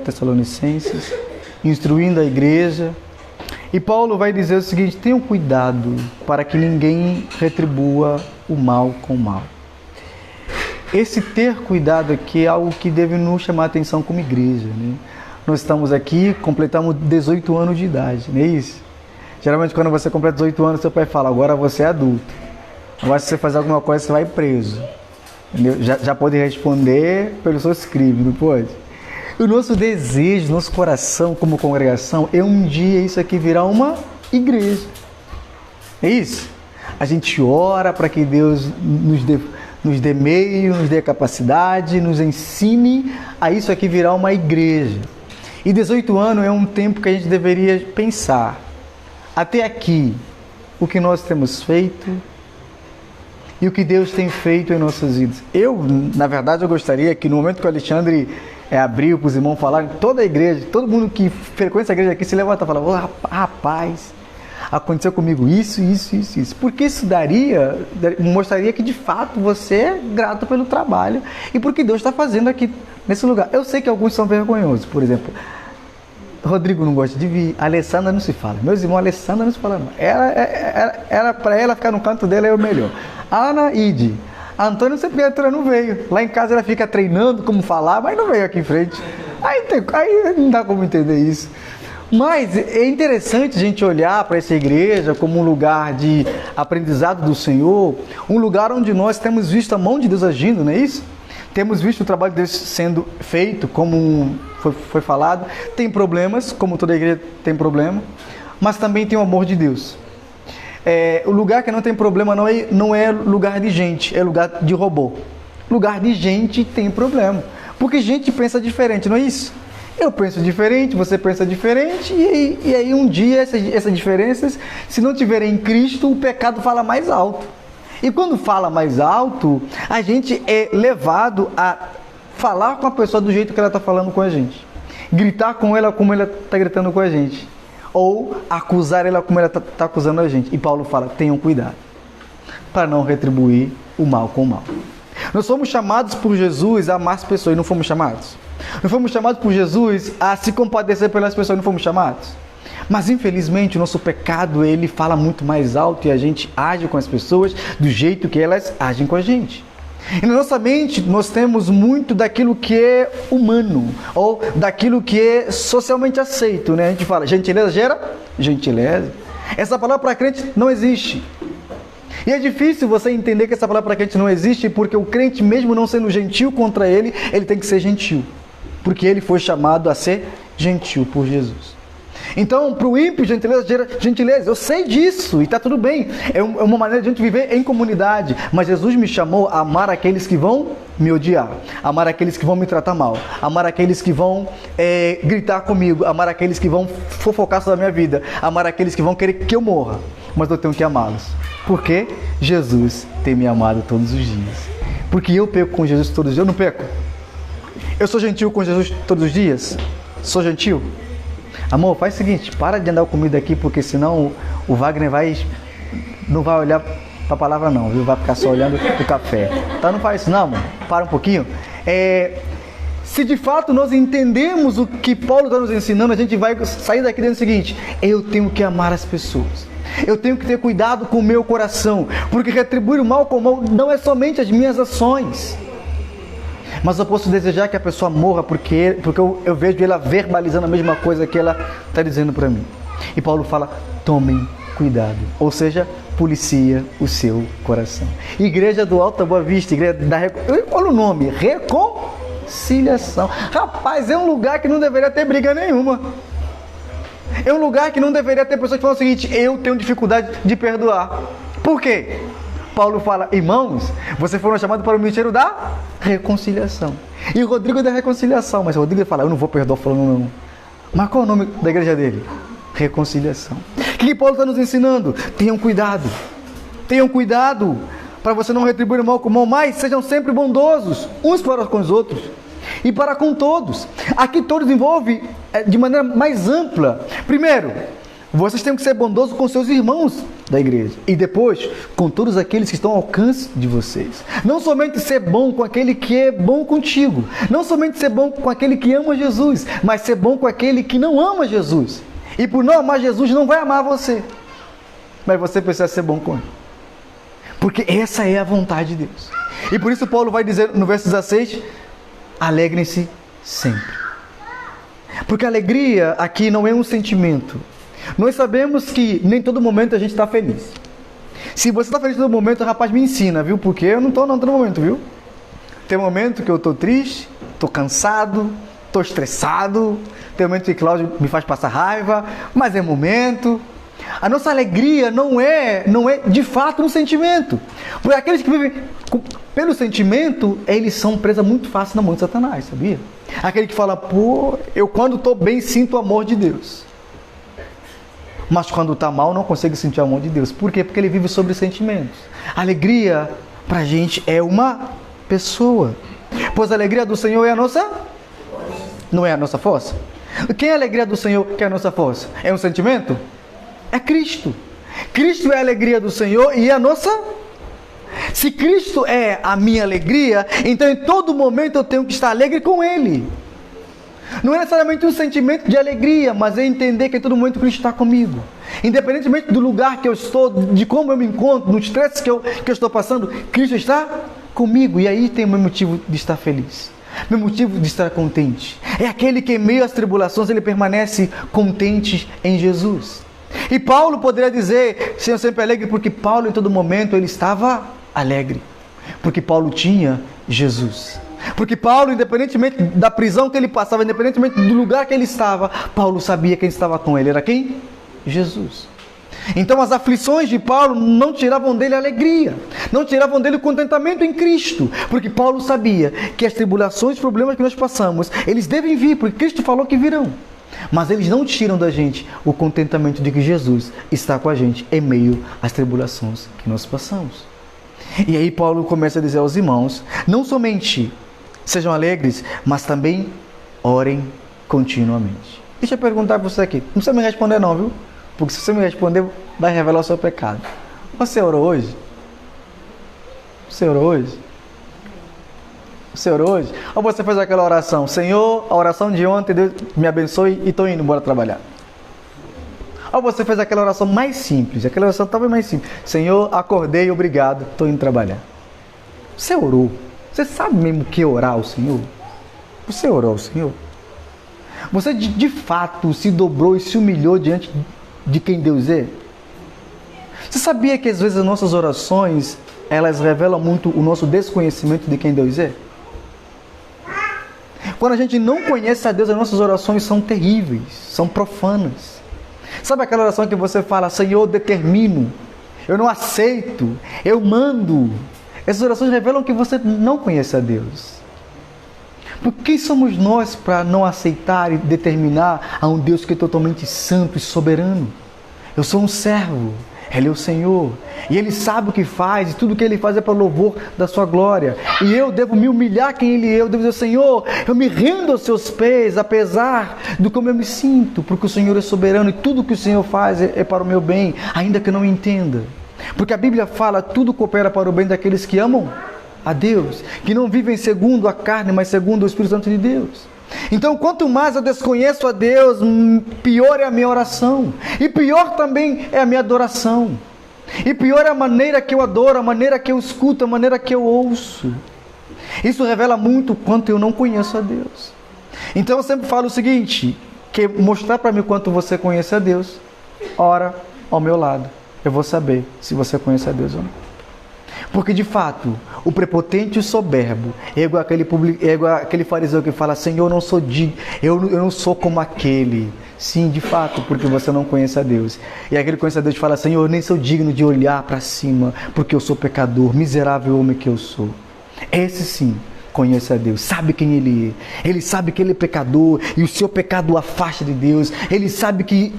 Tessalonicenses, instruindo a igreja. E Paulo vai dizer o seguinte: tenham cuidado para que ninguém retribua o mal com o mal. Esse ter cuidado aqui é algo que deve nos chamar a atenção como igreja, né? Nós estamos aqui, completamos 18 anos de idade, não é isso? Geralmente quando você completa 18 anos, seu pai fala: agora você é adulto. Agora se você fazer alguma coisa, você vai preso. Entendeu? Já pode responder pelo seu crime, não pode? O nosso desejo, nosso coração como congregação é um dia isso aqui virar uma igreja. É isso? A gente ora para que Deus nos dê meio, nos dê capacidade, nos ensine a isso aqui virar uma igreja. E 18 anos é um tempo que a gente deveria pensar, até aqui, o que nós temos feito e o que Deus tem feito em nossas vidas. Na verdade, eu gostaria que no momento que o Alexandre abriu para os irmãos falarem, toda a igreja, todo mundo que frequenta a igreja aqui se levanta e fala: oh, rapaz, aconteceu comigo isso. Porque isso mostraria que de fato você é grato pelo trabalho e por que Deus está fazendo aqui nesse lugar. Eu sei que alguns são vergonhosos, por exemplo, Rodrigo não gosta de vir, a Alessandra não se fala. Meus irmãos, a Alessandra não se fala não. Para ela ficar no canto dela é o melhor. Ana Ide. A Antônia sempre não veio. Lá em casa ela fica treinando como falar, mas não veio aqui em frente. Aí não dá como entender isso. Mas é interessante a gente olhar para essa igreja como um lugar de aprendizado do Senhor, um lugar onde nós temos visto a mão de Deus agindo, não é isso? Temos visto o trabalho de Deus sendo feito, como foi falado. Tem problemas, como toda igreja tem problema, mas também tem o amor de Deus. O lugar que não tem problema não é lugar de gente, é lugar de robô. Lugar de gente tem problema, porque gente pensa diferente, não é isso? Eu penso diferente, você pensa diferente, e aí um dia essas diferenças, se não tiverem em Cristo, o pecado fala mais alto. E quando fala mais alto, a gente é levado a falar com a pessoa do jeito que ela está falando com a gente, gritar com ela como ela está gritando com a gente, ou acusar ela como ela está acusando a gente. E Paulo fala: tenham cuidado para não retribuir o mal com o mal. Nós fomos chamados por Jesus a amar as pessoas, não fomos chamados? Nós fomos chamados por Jesus a se compadecer pelas pessoas, não fomos chamados? Mas infelizmente o nosso pecado, ele fala muito mais alto e a gente age com as pessoas do jeito que elas agem com a gente. E na nossa mente nós temos muito daquilo que é humano, ou daquilo que é socialmente aceito, né? A gente fala, gentileza gera gentileza. Essa palavra para crente não existe. E é difícil você entender que essa palavra para crente não existe, porque o crente, mesmo não sendo gentil contra ele tem que ser gentil, porque ele foi chamado a ser gentil por Jesus. Então, para o ímpio, gentileza gera gentileza. Eu sei disso e está tudo bem. É uma maneira de a gente viver em comunidade. Mas Jesus me chamou a amar aqueles que vão me odiar, amar aqueles que vão me tratar mal, amar aqueles que vão gritar comigo, amar aqueles que vão fofocar sobre a minha vida, amar aqueles que vão querer que eu morra. Mas eu tenho que amá-los. Porque Jesus tem me amado todos os dias. Porque eu peco com Jesus todos os dias. Eu não peco. Eu sou gentil com Jesus todos os dias? Sou gentil? Amor, faz o seguinte, para de andar comigo aqui, porque senão o Wagner não vai olhar para a palavra não, viu? Vai ficar só olhando o café. Então não faz isso não, amor. Para um pouquinho. Se de fato nós entendemos o que Paulo está nos ensinando, a gente vai sair daqui dizendo o seguinte: eu tenho que amar as pessoas. Eu tenho que ter cuidado com o meu coração, porque retribuir o mal com o mal não é somente as minhas ações. Mas eu posso desejar que a pessoa morra porque eu vejo ela verbalizando a mesma coisa que ela está dizendo para mim. E Paulo fala: tomem cuidado. Ou seja, policia o seu coração. Igreja do Alto da Boa Vista, igreja olha o nome, reconciliação. Rapaz, é um lugar que não deveria ter briga nenhuma. É um lugar que não deveria ter pessoas que falam o seguinte: eu tenho dificuldade de perdoar. Por quê? Paulo fala: irmãos, vocês foram chamados para o ministério da reconciliação. E o Rodrigo é da reconciliação, mas o Rodrigo fala: eu não vou perdoar falando não. Mas qual é o nome da igreja dele? Reconciliação. O que Paulo está nos ensinando? Tenham cuidado. Tenham cuidado para você não retribuir o mal com o mal, mas sejam sempre bondosos uns para com os outros e para com todos. Aqui todos envolve de maneira mais ampla. Primeiro, vocês têm que ser bondosos com seus irmãos da igreja. E depois, com todos aqueles que estão ao alcance de vocês. Não somente ser bom com aquele que é bom contigo. Não somente ser bom com aquele que ama Jesus. Mas ser bom com aquele que não ama Jesus. E por não amar Jesus, não vai amar você. Mas você precisa ser bom com ele. Porque essa é a vontade de Deus. E por isso Paulo vai dizer no verso 16: alegrem-se sempre. Porque a alegria aqui não é um sentimento. Nós sabemos que nem todo momento a gente está feliz. Se você está feliz todo momento, rapaz, me ensina, viu? Porque eu não estou todo momento, viu? Tem momento que eu estou triste, estou cansado, estou estressado. Tem momento que Cláudio me faz passar raiva, mas é momento. A nossa alegria não é de fato um sentimento. Porque aqueles que vivem pelo sentimento, eles são presa muito fácil na mão de Satanás, sabia? Aquele que fala, pô, eu quando estou bem sinto o amor de Deus. Mas quando está mal não consegue sentir o amor de Deus. Por quê? Porque ele vive sobre sentimentos. A alegria pra gente é uma pessoa. Pois a alegria do Senhor é a nossa... Não é a nossa força? Quem é a alegria do Senhor que é a nossa força? É um sentimento? É Cristo. Cristo é a alegria do Senhor e a nossa... Se Cristo é a minha alegria, então em todo momento eu tenho que estar alegre com Ele. Não é necessariamente um sentimento de alegria, mas é entender que em todo momento Cristo está comigo. Independentemente do lugar que eu estou, de como eu me encontro, no estresse que eu estou passando, Cristo está comigo. E aí tem o meu motivo de estar feliz. Meu motivo de estar contente. É aquele que em meio às tribulações ele permanece contente em Jesus. E Paulo poderia dizer, Senhor sempre alegre, porque Paulo em todo momento ele estava alegre. Porque Paulo tinha Jesus. Porque Paulo, independentemente da prisão que ele passava, independentemente do lugar que ele estava, Paulo sabia quem estava com ele. Era quem? Jesus. Então as aflições de Paulo não tiravam dele a alegria, não tiravam dele o contentamento em Cristo, porque Paulo sabia que as tribulações, os problemas que nós passamos, eles devem vir, porque Cristo falou que virão. Mas eles não tiram da gente o contentamento de que Jesus está com a gente em meio às tribulações que nós passamos. E aí Paulo começa a dizer aos irmãos, não somente sejam alegres, mas também orem continuamente. Deixa eu perguntar para você aqui, não precisa me responder não, viu? Porque se você me responder, vai revelar o seu pecado. Você orou hoje? Você orou hoje? Você orou hoje? Ou você fez aquela oração, Senhor, a oração de ontem, Deus me abençoe e estou indo embora trabalhar. Ou você fez aquela oração mais simples, aquela oração talvez mais simples, Senhor, acordei, obrigado, estou indo trabalhar. Você orou? Você sabe mesmo o que orar ao Senhor? Você orou ao Senhor? Você de fato se dobrou e se humilhou diante de quem Deus é? Você sabia que às vezes as nossas orações, elas revelam muito o nosso desconhecimento de quem Deus é? Quando a gente não conhece a Deus, as nossas orações são terríveis, são profanas. Sabe aquela oração que você fala, Senhor, eu determino, eu não aceito, eu mando? Essas orações revelam que você não conhece a Deus. Por quem somos nós para não aceitar e determinar a um Deus que é totalmente santo e soberano? Eu sou um servo, Ele é o Senhor, e Ele sabe o que faz, e tudo o que Ele faz é para o louvor da sua glória. E eu devo me humilhar quem Ele é, eu devo dizer, Senhor, eu me rendo aos seus pés, apesar do como eu me sinto, porque o Senhor é soberano, e tudo o que o Senhor faz é para o meu bem, ainda que eu não entenda. Porque a Bíblia fala, tudo coopera para o bem daqueles que amam a Deus, que não vivem segundo a carne, mas segundo o Espírito Santo de Deus. Então, quanto mais eu desconheço a Deus, pior é a minha oração, e pior também é a minha adoração, e pior é a maneira que eu adoro, a maneira que eu escuto, a maneira que eu ouço. Isso revela muito quanto eu não conheço a Deus. Então eu sempre falo o seguinte, que mostrar para mim quanto você conhece a Deus, ora ao meu lado, eu vou saber se você conhece a Deus ou não. Porque de fato, o prepotente e o soberbo é igual aquele fariseu que fala, Senhor, eu não sou eu não sou como aquele. Sim, de fato, porque você não conhece a Deus. E aquele que conhece a Deus fala, Senhor, eu nem sou digno de olhar para cima, porque eu sou pecador, miserável homem que eu sou. Esse sim conhece a Deus, sabe quem Ele é, Ele sabe que Ele é pecador e o seu pecado o afasta de Deus, Ele sabe que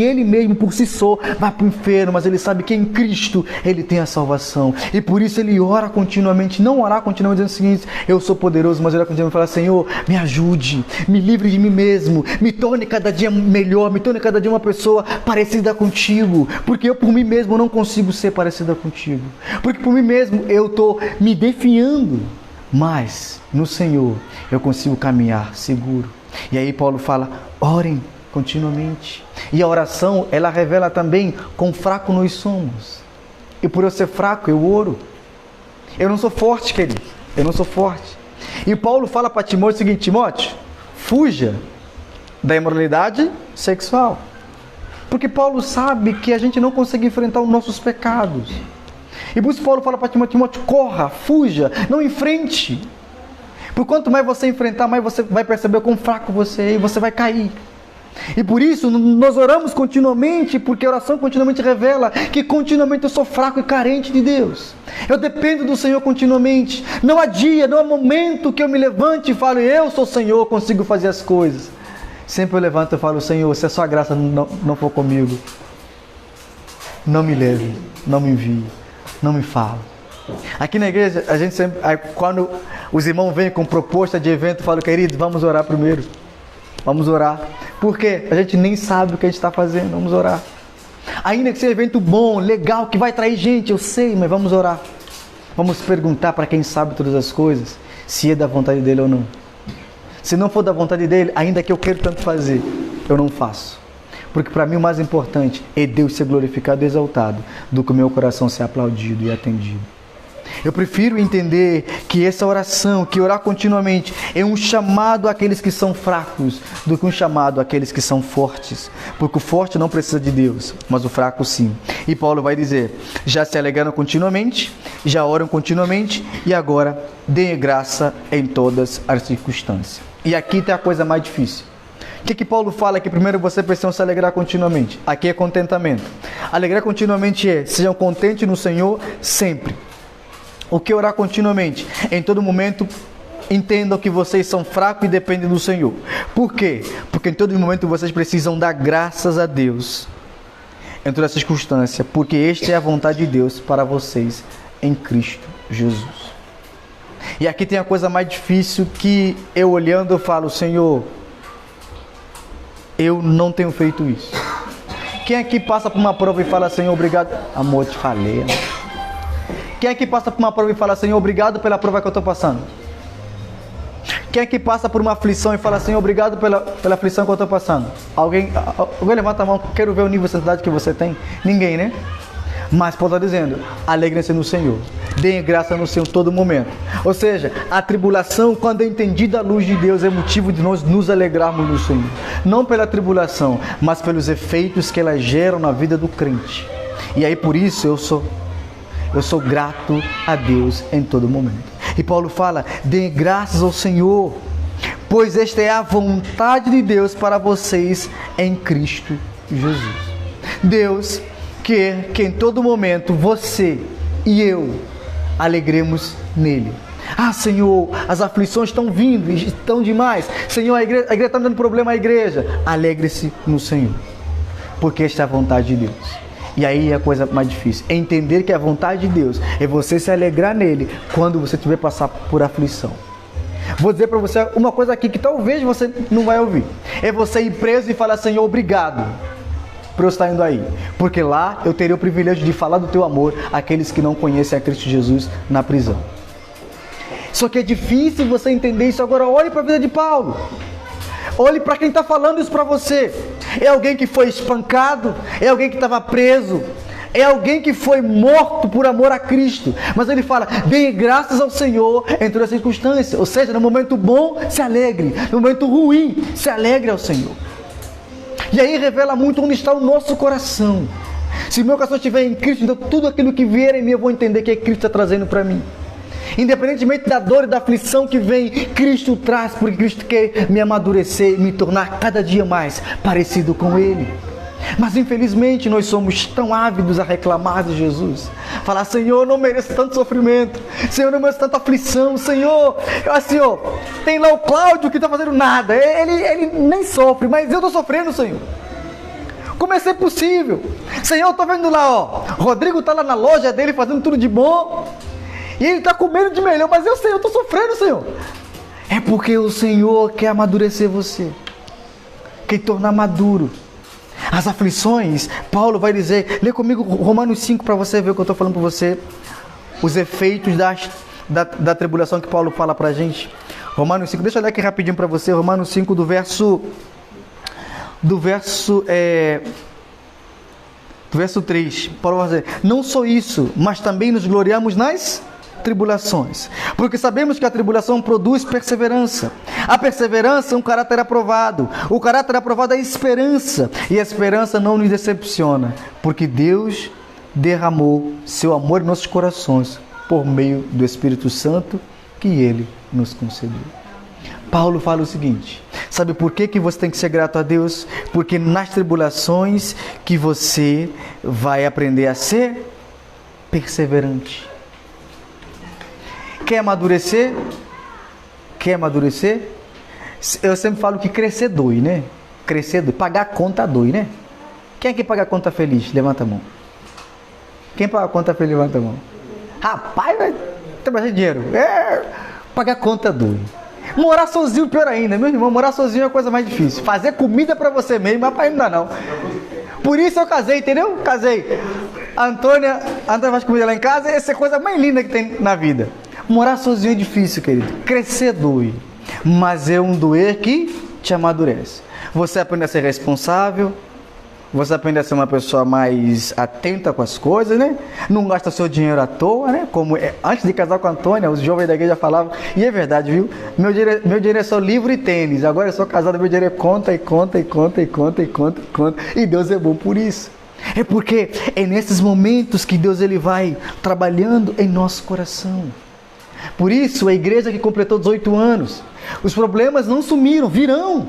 Ele mesmo por si só vai para o inferno, mas Ele sabe que em Cristo Ele tem a salvação, e por isso Ele ora continuamente, não orar continuamente dizendo o seguinte, eu sou poderoso, mas Ele ora continuamente e fala, Senhor, me ajude, me livre de mim mesmo, me torne cada dia melhor, me torne cada dia uma pessoa parecida contigo, porque eu por mim mesmo não consigo ser parecida contigo, porque por mim mesmo eu estou me definhando, mas no Senhor eu consigo caminhar seguro. E aí Paulo fala, orem continuamente. E a oração, ela revela também quão fraco nós somos. E por eu ser fraco, eu oro. Eu não sou forte, querido. Eu não sou forte. E Paulo fala para Timóteo o seguinte, Timóteo, fuja da imoralidade sexual. Porque Paulo sabe que a gente não consegue enfrentar os nossos pecados. E por isso Paulo fala para Timóteo, corra, fuja, não enfrente. Por quanto mais você enfrentar, mais você vai perceber quão fraco você é e você vai cair. E por isso nós oramos continuamente, porque a oração continuamente revela que continuamente eu sou fraco e carente de Deus. Eu dependo do Senhor continuamente. Não há dia, não há momento que eu me levante e falo, eu sou o Senhor, consigo fazer as coisas. Sempre eu levanto e falo, Senhor, se a sua graça não for comigo, não me leve, não me envie, não me fala. Aqui na igreja, a gente sempre, quando os irmãos vêm com proposta de evento, eu falo, querido, vamos orar primeiro. Vamos orar. Porque a gente nem sabe o que a gente está fazendo. Vamos orar. Ainda que seja um evento bom, legal, que vai atrair gente, eu sei, mas vamos orar. Vamos perguntar para quem sabe todas as coisas, se é da vontade dele ou não. Se não for da vontade dele, ainda que eu quero tanto fazer, eu não faço. Porque para mim o mais importante é Deus ser glorificado e exaltado do que o meu coração ser aplaudido e atendido. Eu prefiro entender que essa oração, que orar continuamente, é um chamado àqueles que são fracos, do que um chamado àqueles que são fortes. Porque o forte não precisa de Deus, mas o fraco sim. E Paulo vai dizer, já se alegraram continuamente, já oram continuamente, e agora deem graça em todas as circunstâncias. E aqui tem a coisa mais difícil. O que Paulo fala? Que primeiro você precisa se alegrar continuamente. Aqui é contentamento. Alegrar continuamente sejam contentes no Senhor sempre. O que orar continuamente? Em todo momento, entendam que vocês são fracos e dependem do Senhor. Por quê? Porque em todo momento vocês precisam dar graças a Deus em toda circunstância, porque esta é a vontade de Deus para vocês em Cristo Jesus. E aqui tem a coisa mais difícil que eu olhando eu falo, Senhor, eu não tenho feito isso. Quem aqui passa por uma prova e fala, Senhor, obrigado? Amor, te falei, amor. Quem é que passa por uma prova e fala, Senhor, obrigado pela prova que eu estou passando? Quem é que passa por uma aflição e fala, Senhor, obrigado pela aflição que eu estou passando? Alguém levanta a mão, quero ver o nível de santidade que você tem. Ninguém, né? Mas Paulo está dizendo, alegrem-se no Senhor. Deem graça no Senhor todo momento. Ou seja, a tribulação, quando é entendida à luz de Deus, é motivo de nós nos alegrarmos no Senhor. Não pela tribulação, mas pelos efeitos que ela geram na vida do crente. E aí por isso eu sou grato a Deus em todo momento. E Paulo fala, deem graças ao Senhor, pois esta é a vontade de Deus para vocês em Cristo Jesus. Deus quer que em todo momento você e eu alegremos nele. Ah, Senhor, as aflições estão vindo, estão demais. Senhor, a igreja está me dando problema, a igreja. Alegre-se no Senhor, porque esta é a vontade de Deus. E aí é a coisa mais difícil, é entender que a vontade de Deus é você se alegrar nele quando você tiver passar por aflição. Vou dizer para você uma coisa aqui que talvez você não vai ouvir. É você ir preso e falar, Senhor, obrigado por eu estar indo aí. Porque lá eu terei o privilégio de falar do teu amor àqueles que não conhecem a Cristo Jesus na prisão. Só que é difícil você entender isso. Agora olhe para a vida de Paulo. Olhe para quem está falando isso para você. É alguém que foi espancado, é alguém que estava preso, é alguém que foi morto por amor a Cristo. Mas ele fala, dê graças ao Senhor em todas as circunstâncias. Ou seja, no momento bom, se alegre. No momento ruim, se alegre ao Senhor. E aí revela muito onde está o nosso coração. Se o meu coração estiver em Cristo, então tudo aquilo que vier em mim, eu vou entender que Cristo está trazendo para mim. Independentemente da dor e da aflição que vem, Cristo traz, porque Cristo quer me amadurecer e me tornar cada dia mais parecido com Ele. Mas infelizmente nós somos tão ávidos a reclamar de Jesus. Falar, Senhor, eu não mereço tanto sofrimento. Senhor, eu não mereço tanta aflição. Senhor, tem lá o Cláudio que está fazendo nada. Ele nem sofre, mas eu estou sofrendo, Senhor. Como é ser possível? Senhor, eu estou vendo lá, Rodrigo está lá na loja dele fazendo tudo de bom. E ele está comendo de melhor, mas eu estou sofrendo, Senhor. É porque o Senhor quer amadurecer você. Quer tornar maduro. As aflições, Paulo vai dizer, lê comigo Romanos 5 para você ver o que eu estou falando para você. Os efeitos da tribulação que Paulo fala para a gente. Romanos 5, deixa eu ler aqui rapidinho para você. Romanos 5 do verso 3. Paulo vai dizer, não só isso, mas também nos gloriamos nas tribulações, porque sabemos que a tribulação produz perseverança. A perseverança é um caráter aprovado. O caráter aprovado é a esperança, e a esperança não nos decepciona, porque Deus derramou seu amor em nossos corações por meio do Espírito Santo que Ele nos concedeu. Paulo fala o seguinte, Sabe por que você tem que ser grato a Deus? Porque nas tribulações que você vai aprender a ser perseverante. Quer amadurecer? Quer amadurecer? Eu sempre falo que crescer dói, né? Crescer dói. Pagar a conta dói, né? Quem é que paga a conta feliz? Levanta a mão. Quem paga a conta feliz? Levanta a mão. Rapaz, vai ter bastante dinheiro. Pagar a conta dói. Morar sozinho, pior ainda. Meu irmão, morar sozinho é a coisa mais difícil. Fazer comida pra você mesmo, rapaz, não dá não. Por isso eu casei, entendeu? Casei. A Antônia faz comida lá em casa, essa é a coisa mais linda que tem na vida. Morar sozinho é difícil, querido. Crescer dói. Mas é um doer que te amadurece. Você aprende a ser responsável. Você aprende a ser uma pessoa mais atenta com as coisas, né? Não gasta seu dinheiro à toa, né? Como antes de casar com a Antônia, os jovens da igreja falavam, e é verdade, viu? Meu dinheiro é só livro e tênis. Agora eu sou casado, meu dinheiro é conta e conta e conta e conta e conta e conta. E Deus é bom por isso. É porque é nesses momentos que Deus ele vai trabalhando em nosso coração. Por isso, a igreja que completou 18 anos, os problemas não sumiram, virão.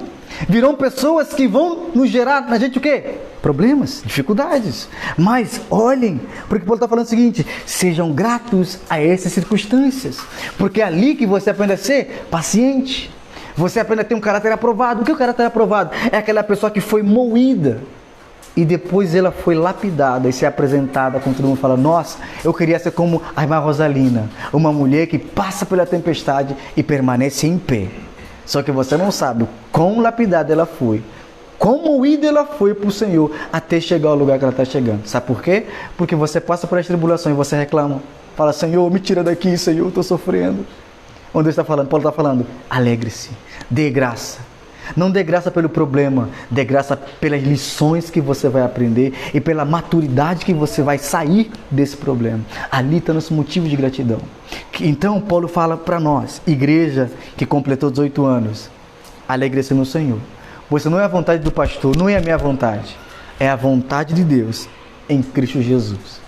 Virão pessoas que vão nos gerar na gente o quê? Problemas, dificuldades. Mas olhem, porque Paulo está falando o seguinte: sejam gratos a essas circunstâncias. Porque é ali que você aprende a ser paciente. Você aprende a ter um caráter aprovado. O que é o caráter aprovado? É aquela pessoa que foi moída e depois ela foi lapidada e se apresentada, como todo mundo fala, nossa, eu queria ser como a irmã Rosalina, uma mulher que passa pela tempestade e permanece em pé. Só que você não sabe o quão lapidada ela foi, quão moída ela foi para o Senhor até chegar ao lugar que ela está chegando. Sabe por quê? Porque você passa por as tribulações e você reclama. Fala, Senhor, me tira daqui, Senhor, eu estou sofrendo. Onde Deus está falando? Paulo está falando, alegre-se, dê graça. Não dê graça pelo problema, dê graça pelas lições que você vai aprender e pela maturidade que você vai sair desse problema. Ali está nosso motivo de gratidão. Então, Paulo fala para nós, igreja que completou 18 anos, alegre-se no Senhor. Você não é a vontade do pastor, não é a minha vontade, é a vontade de Deus em Cristo Jesus.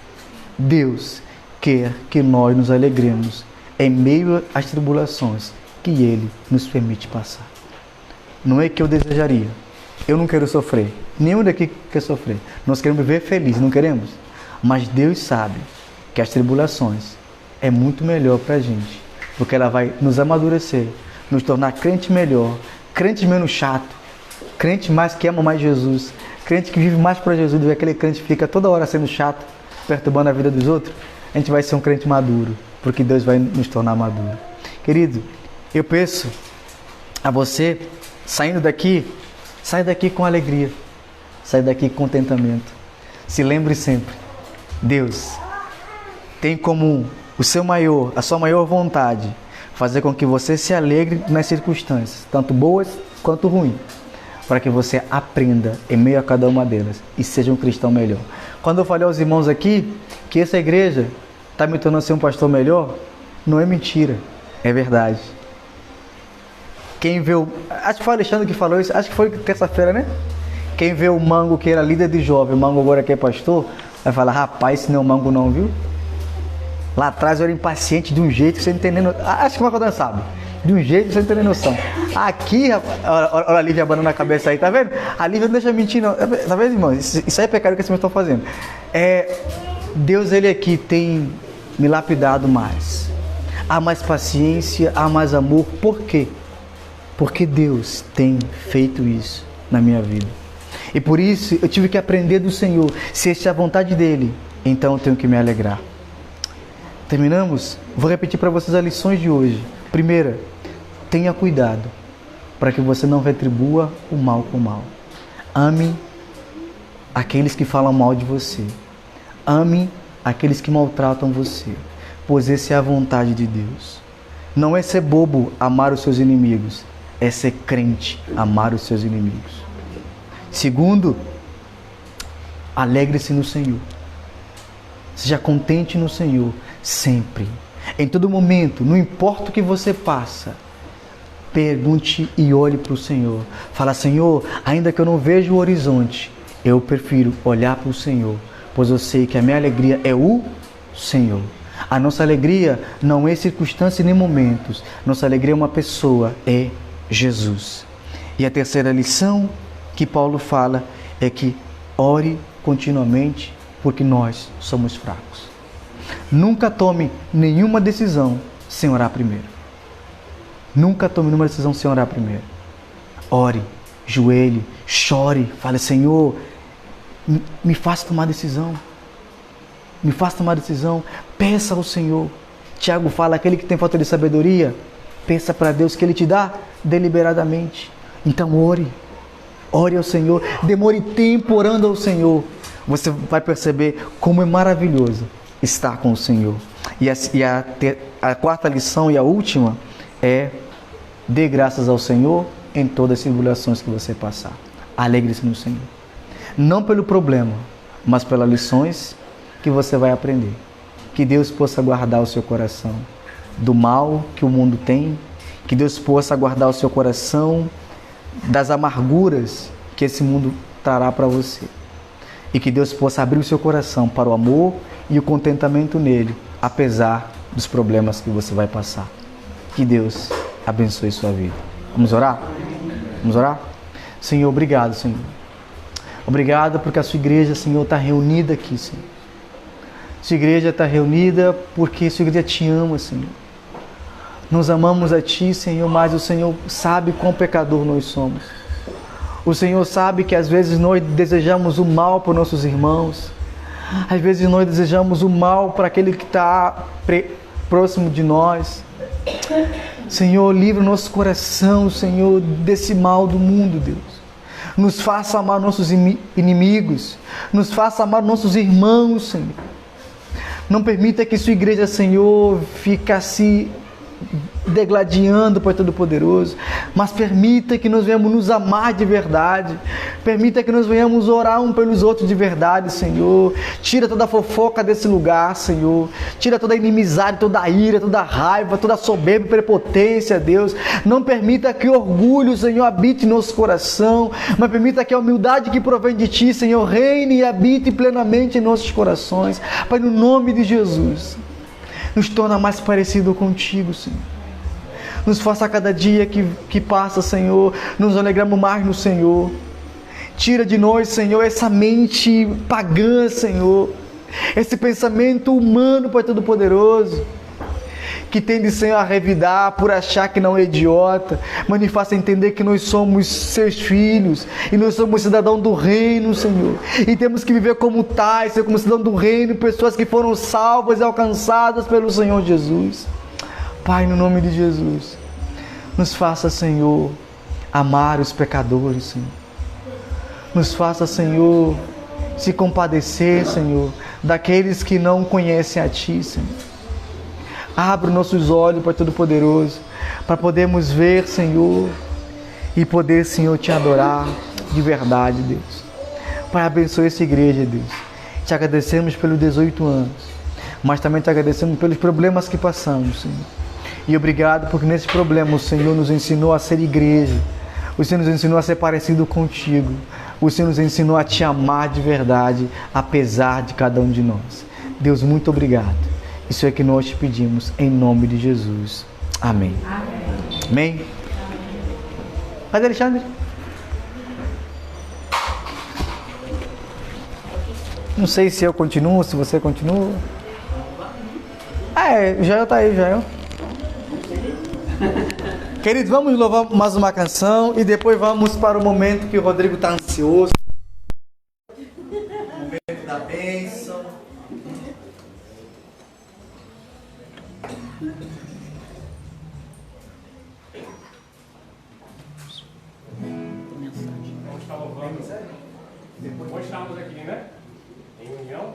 Deus quer que nós nos alegremos em meio às tribulações que Ele nos permite passar. Não é que eu desejaria. Eu não quero sofrer. Nenhum daqui quer sofrer. Nós queremos viver feliz, não queremos? Mas Deus sabe que as tribulações é muito melhor para a gente. Porque ela vai nos amadurecer, nos tornar crente melhor, crente menos chato, crente mais que ama mais Jesus, crente que vive mais para Jesus do que aquele crente que fica toda hora sendo chato, perturbando a vida dos outros. A gente vai ser um crente maduro, porque Deus vai nos tornar maduro. Querido, eu peço a você, saindo daqui, sai daqui com alegria, sai daqui com contentamento. Se lembre sempre, Deus tem como a sua maior vontade, fazer com que você se alegre nas circunstâncias, tanto boas quanto ruins, para que você aprenda em meio a cada uma delas e seja um cristão melhor. Quando eu falei aos irmãos aqui que essa igreja está me tornando ser um pastor melhor, não é mentira, é verdade. Quem vê acho que foi o Alexandre que falou isso, acho que foi terça-feira, né? Quem vê o Mango, que era líder de jovem, o Mango agora que é pastor, vai falar, rapaz, esse não é o Mango não, viu? Lá atrás eu era impaciente de um jeito que você não tem nem noção. Acho que o Marco sabe. De um jeito que você não tem nem noção. Aqui, olha a Lívia abanando a cabeça aí, tá vendo? A Lívia não deixa mentir não. Tá vendo, irmão? Isso aí é pecado que vocês estão fazendo. Deus, Ele aqui tem me lapidado mais. Há mais paciência, há mais amor. Por quê? Porque Deus tem feito isso na minha vida. E por isso eu tive que aprender do Senhor. Se esta é a vontade dEle, então eu tenho que me alegrar. Terminamos? Vou repetir para vocês as lições de hoje. Primeira, tenha cuidado para que você não retribua o mal com o mal. Ame aqueles que falam mal de você. Ame aqueles que maltratam você. Pois essa é a vontade de Deus. Não é ser bobo amar os seus inimigos. É ser crente, amar os seus inimigos. Segundo, alegre-se no Senhor. Seja contente no Senhor, sempre. Em todo momento, não importa o que você passa, pergunte e olhe para o Senhor. Fala, Senhor, ainda que eu não veja o horizonte, eu prefiro olhar para o Senhor, pois eu sei que a minha alegria é o Senhor. A nossa alegria não é circunstância nem momentos. Nossa alegria é uma pessoa, é Jesus. E a terceira lição que Paulo fala é que ore continuamente, porque nós somos fracos. Nunca tome nenhuma decisão sem orar primeiro. Nunca tome nenhuma decisão sem orar primeiro. Ore, joelhe, chore, fale: Senhor, me faça tomar decisão. Me faça tomar decisão. Peça ao Senhor. Tiago fala: aquele que tem falta de sabedoria, peça para Deus que Ele te dá deliberadamente. Então ore. Ore ao Senhor. Demore tempo orando ao Senhor. Você vai perceber como é maravilhoso estar com o Senhor. E a quarta lição e a última é: dê graças ao Senhor em todas as tribulações que você passar. Alegre-se no Senhor. Não pelo problema, mas pelas lições que você vai aprender. Que Deus possa guardar o seu coração do mal que o mundo tem. Que Deus possa guardar o seu coração das amarguras que esse mundo trará para você. E que Deus possa abrir o seu coração para o amor e o contentamento nele, apesar dos problemas que você vai passar. Que Deus abençoe sua vida. Vamos orar? Vamos orar? Senhor, obrigado, Senhor. Obrigado porque a sua igreja, Senhor, está reunida aqui, Senhor. Sua igreja está reunida porque sua igreja te ama, Senhor. Nós amamos a Ti, Senhor, mas o Senhor sabe quão pecador nós somos. O Senhor sabe que às vezes nós desejamos o mal para os nossos irmãos. Às vezes nós desejamos o mal para aquele que está próximo de nós. Senhor, livra o nosso coração, Senhor, desse mal do mundo, Deus. Nos faça amar nossos inimigos. Nos faça amar nossos irmãos, Senhor. Não permita que sua igreja, Senhor, fique se degladiando, Pai Todo-Poderoso, mas permita que nós venhamos nos amar de verdade. Permita que nós venhamos orar um pelos outros de verdade, Senhor. Tira toda a fofoca desse lugar, Senhor. Tira toda a inimizade, toda a ira, toda a raiva, toda a soberba e prepotência, Deus. Não permita que o orgulho, Senhor, habite em nosso coração, mas permita que a humildade que provém de Ti, Senhor, reine e habite plenamente em nossos corações. Pai, no nome de Jesus, nos torna mais parecido contigo, Senhor. Nos faça a cada dia que passa, Senhor, nos alegramos mais no Senhor. Tira de nós, Senhor, essa mente pagã, Senhor. Esse pensamento humano, Pai Todo-Poderoso, que tende, Senhor, a revidar por achar que não é idiota, mas nos faça entender que nós somos seus filhos e nós somos cidadãos do reino, Senhor. E temos que viver como tais, Senhor, como cidadão do reino, pessoas que foram salvas e alcançadas pelo Senhor Jesus. Pai, no nome de Jesus, nos faça, Senhor, amar os pecadores, Senhor. Nos faça, Senhor, se compadecer, Senhor, daqueles que não conhecem a Ti, Senhor. Abra nossos olhos, Pai Todo-Poderoso, para podermos ver, Senhor, e poder, Senhor, Te adorar de verdade, Deus. Pai, abençoe essa igreja, Deus. Te agradecemos pelos 18 anos, mas também Te agradecemos pelos problemas que passamos, Senhor. E obrigado porque nesse problema o Senhor nos ensinou a ser igreja. O Senhor nos ensinou a ser parecido contigo. O Senhor nos ensinou a Te amar de verdade, apesar de cada um de nós. Deus, muito obrigado. Isso é que nós te pedimos, em nome de Jesus. Amém. Amém. Amém. Cadê Alexandre? Não sei se eu continuo, se você continua. O Jael está aí, Jael. Queridos, vamos louvar mais uma canção e depois vamos para o momento que o Rodrigo está ansioso. O momento da bênção. Vamos estar louvando. Depois estamos aqui, né? Em união.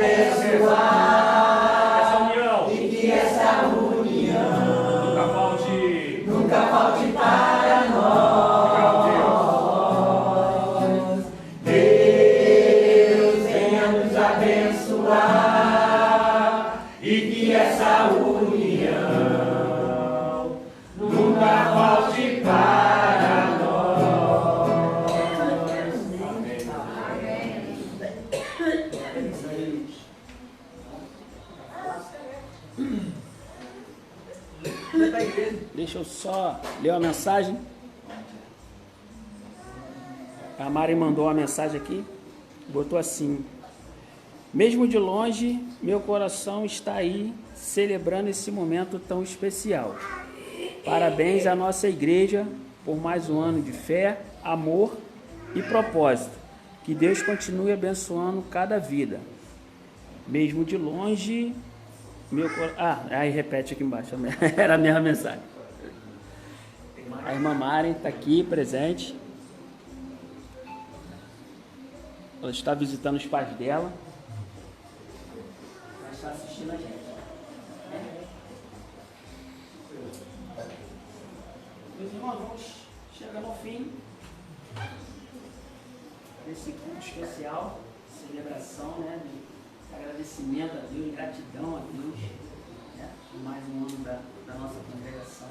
abençoar. Essa união. E que essa união Nunca falte para nós. Deus venha nos abençoar e que essa união nunca falte para nós. Deixa eu só ler uma mensagem. A Mari mandou uma mensagem aqui. Botou assim: mesmo de longe, meu coração está aí celebrando esse momento tão especial. Parabéns à nossa igreja por mais um ano de fé, amor e propósito. Que Deus continue abençoando cada vida. Mesmo de longe, meu coração... aí repete aqui embaixo. Era a mesma mensagem. A irmã Mari está aqui presente. Ela está visitando os pais dela. Ela está assistindo a gente. Meus irmãos, vamos chegando ao fim desse culto especial, celebração, né, de agradecimento a Deus, gratidão a Deus, né, por mais um ano da nossa congregação.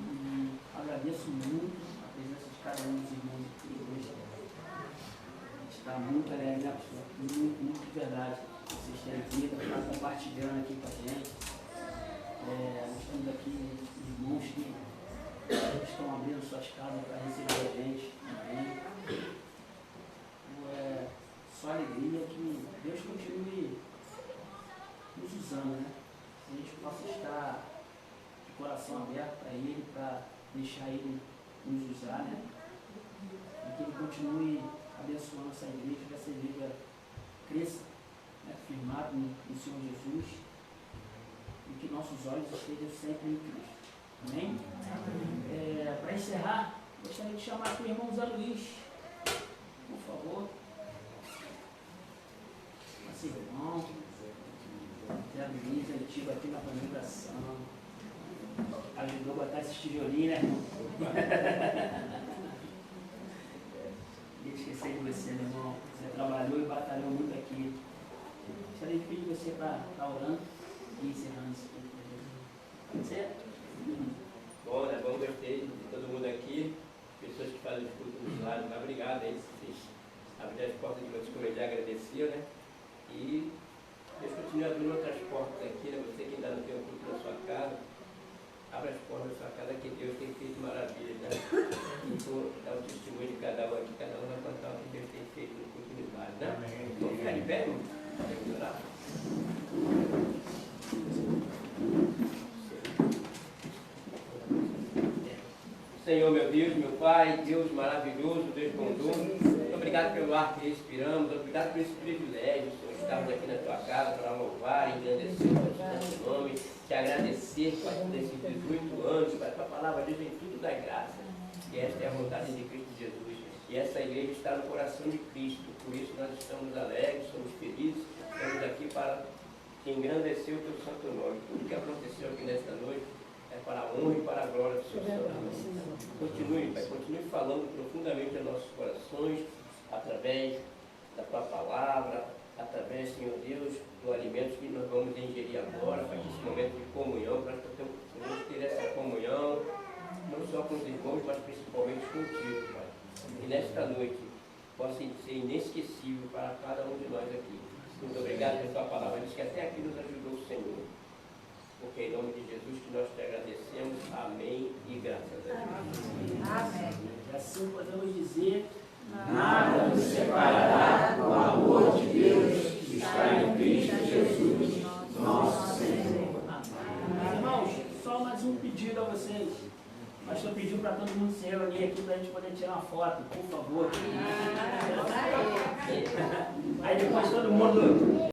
E agradeço muito a presença de cada um dos irmãos aqui hoje. Está muito alegre, né, pessoal? Muito de verdade. Vocês terem vindo, estar compartilhando aqui com a gente. Nós temos aqui irmãos que estão abrindo suas casas para receber a gente também. Só alegria que Deus continue nos usando, né? Que a gente possa estar de coração aberto para Ele, para deixar Ele nos usar, né? E que Ele continue abençoando essa igreja, que essa igreja cresça, né? Firmado no Senhor Jesus, e que nossos olhos estejam sempre em Cristo. Amém? Para encerrar, gostaria de chamar aqui o irmão Zé Luiz, por favor. Nosso irmão Zé Luiz, antigo aqui na congregação, ajudou a botar esses tijolinhos, né, irmão? Não esqueci de você, meu irmão. Você trabalhou e batalhou muito aqui. Gostaria de pedir você para estar orando e encerrando esse tempo. Pode ser? Bom, né? Bom, gostei de todo mundo aqui, pessoas que fazem os cultos nos lares, mas obrigado aí, vocês abriram as portas de muitos, como ele já agradeceu, né? E Deus continua abrindo outras portas aqui, né? Você que ainda não tem um culto na sua casa, abra as portas da sua casa, que Deus tem feito maravilhas, né? E vou dar um testemunho de cada um aqui, cada um vai contar o que Deus tem feito no culto nos lares, né? Vamos ficar de pé, irmão? Vamos orar. Senhor, meu Deus, meu Pai, Deus maravilhoso, Deus bondoso, muito obrigado pelo ar que respiramos, obrigado por esse privilégio, Senhor, estarmos aqui na Tua casa para louvar, engrandecer o Teu santo nome, te agradecer, Pai, por esses 18 anos, Pai, Tua palavra diz em tudo da graça, e esta é a vontade de Cristo Jesus, e essa igreja está no coração de Cristo, por isso nós estamos alegres, somos felizes, estamos aqui para engrandecer o Teu santo nome. Tudo que aconteceu aqui nesta noite é para a honra e para a glória do Seu santo nome. Continue, Pai, continue falando profundamente aos nossos corações, através da Tua palavra, através, Senhor Deus, do alimento que nós vamos ingerir agora, para esse momento de comunhão, para que possamos ter essa comunhão, não só com os irmãos, mas principalmente contigo, Pai. E nesta noite possa ser inesquecível para cada um de nós aqui. Muito obrigado pela Tua palavra. Diz que até aqui nos ajudou o Senhor. Porque em nome de Jesus que nós te agradecemos. Amém e graças a Deus. Amém. E assim podemos dizer: nada nos separará do amor de Deus que está em Cristo Jesus, nosso Senhor. Amém. Irmãos, só mais um pedido a vocês. O pastor pediu para todo mundo se reunir aqui para a gente poder tirar uma foto, por favor. Aí depois todo mundo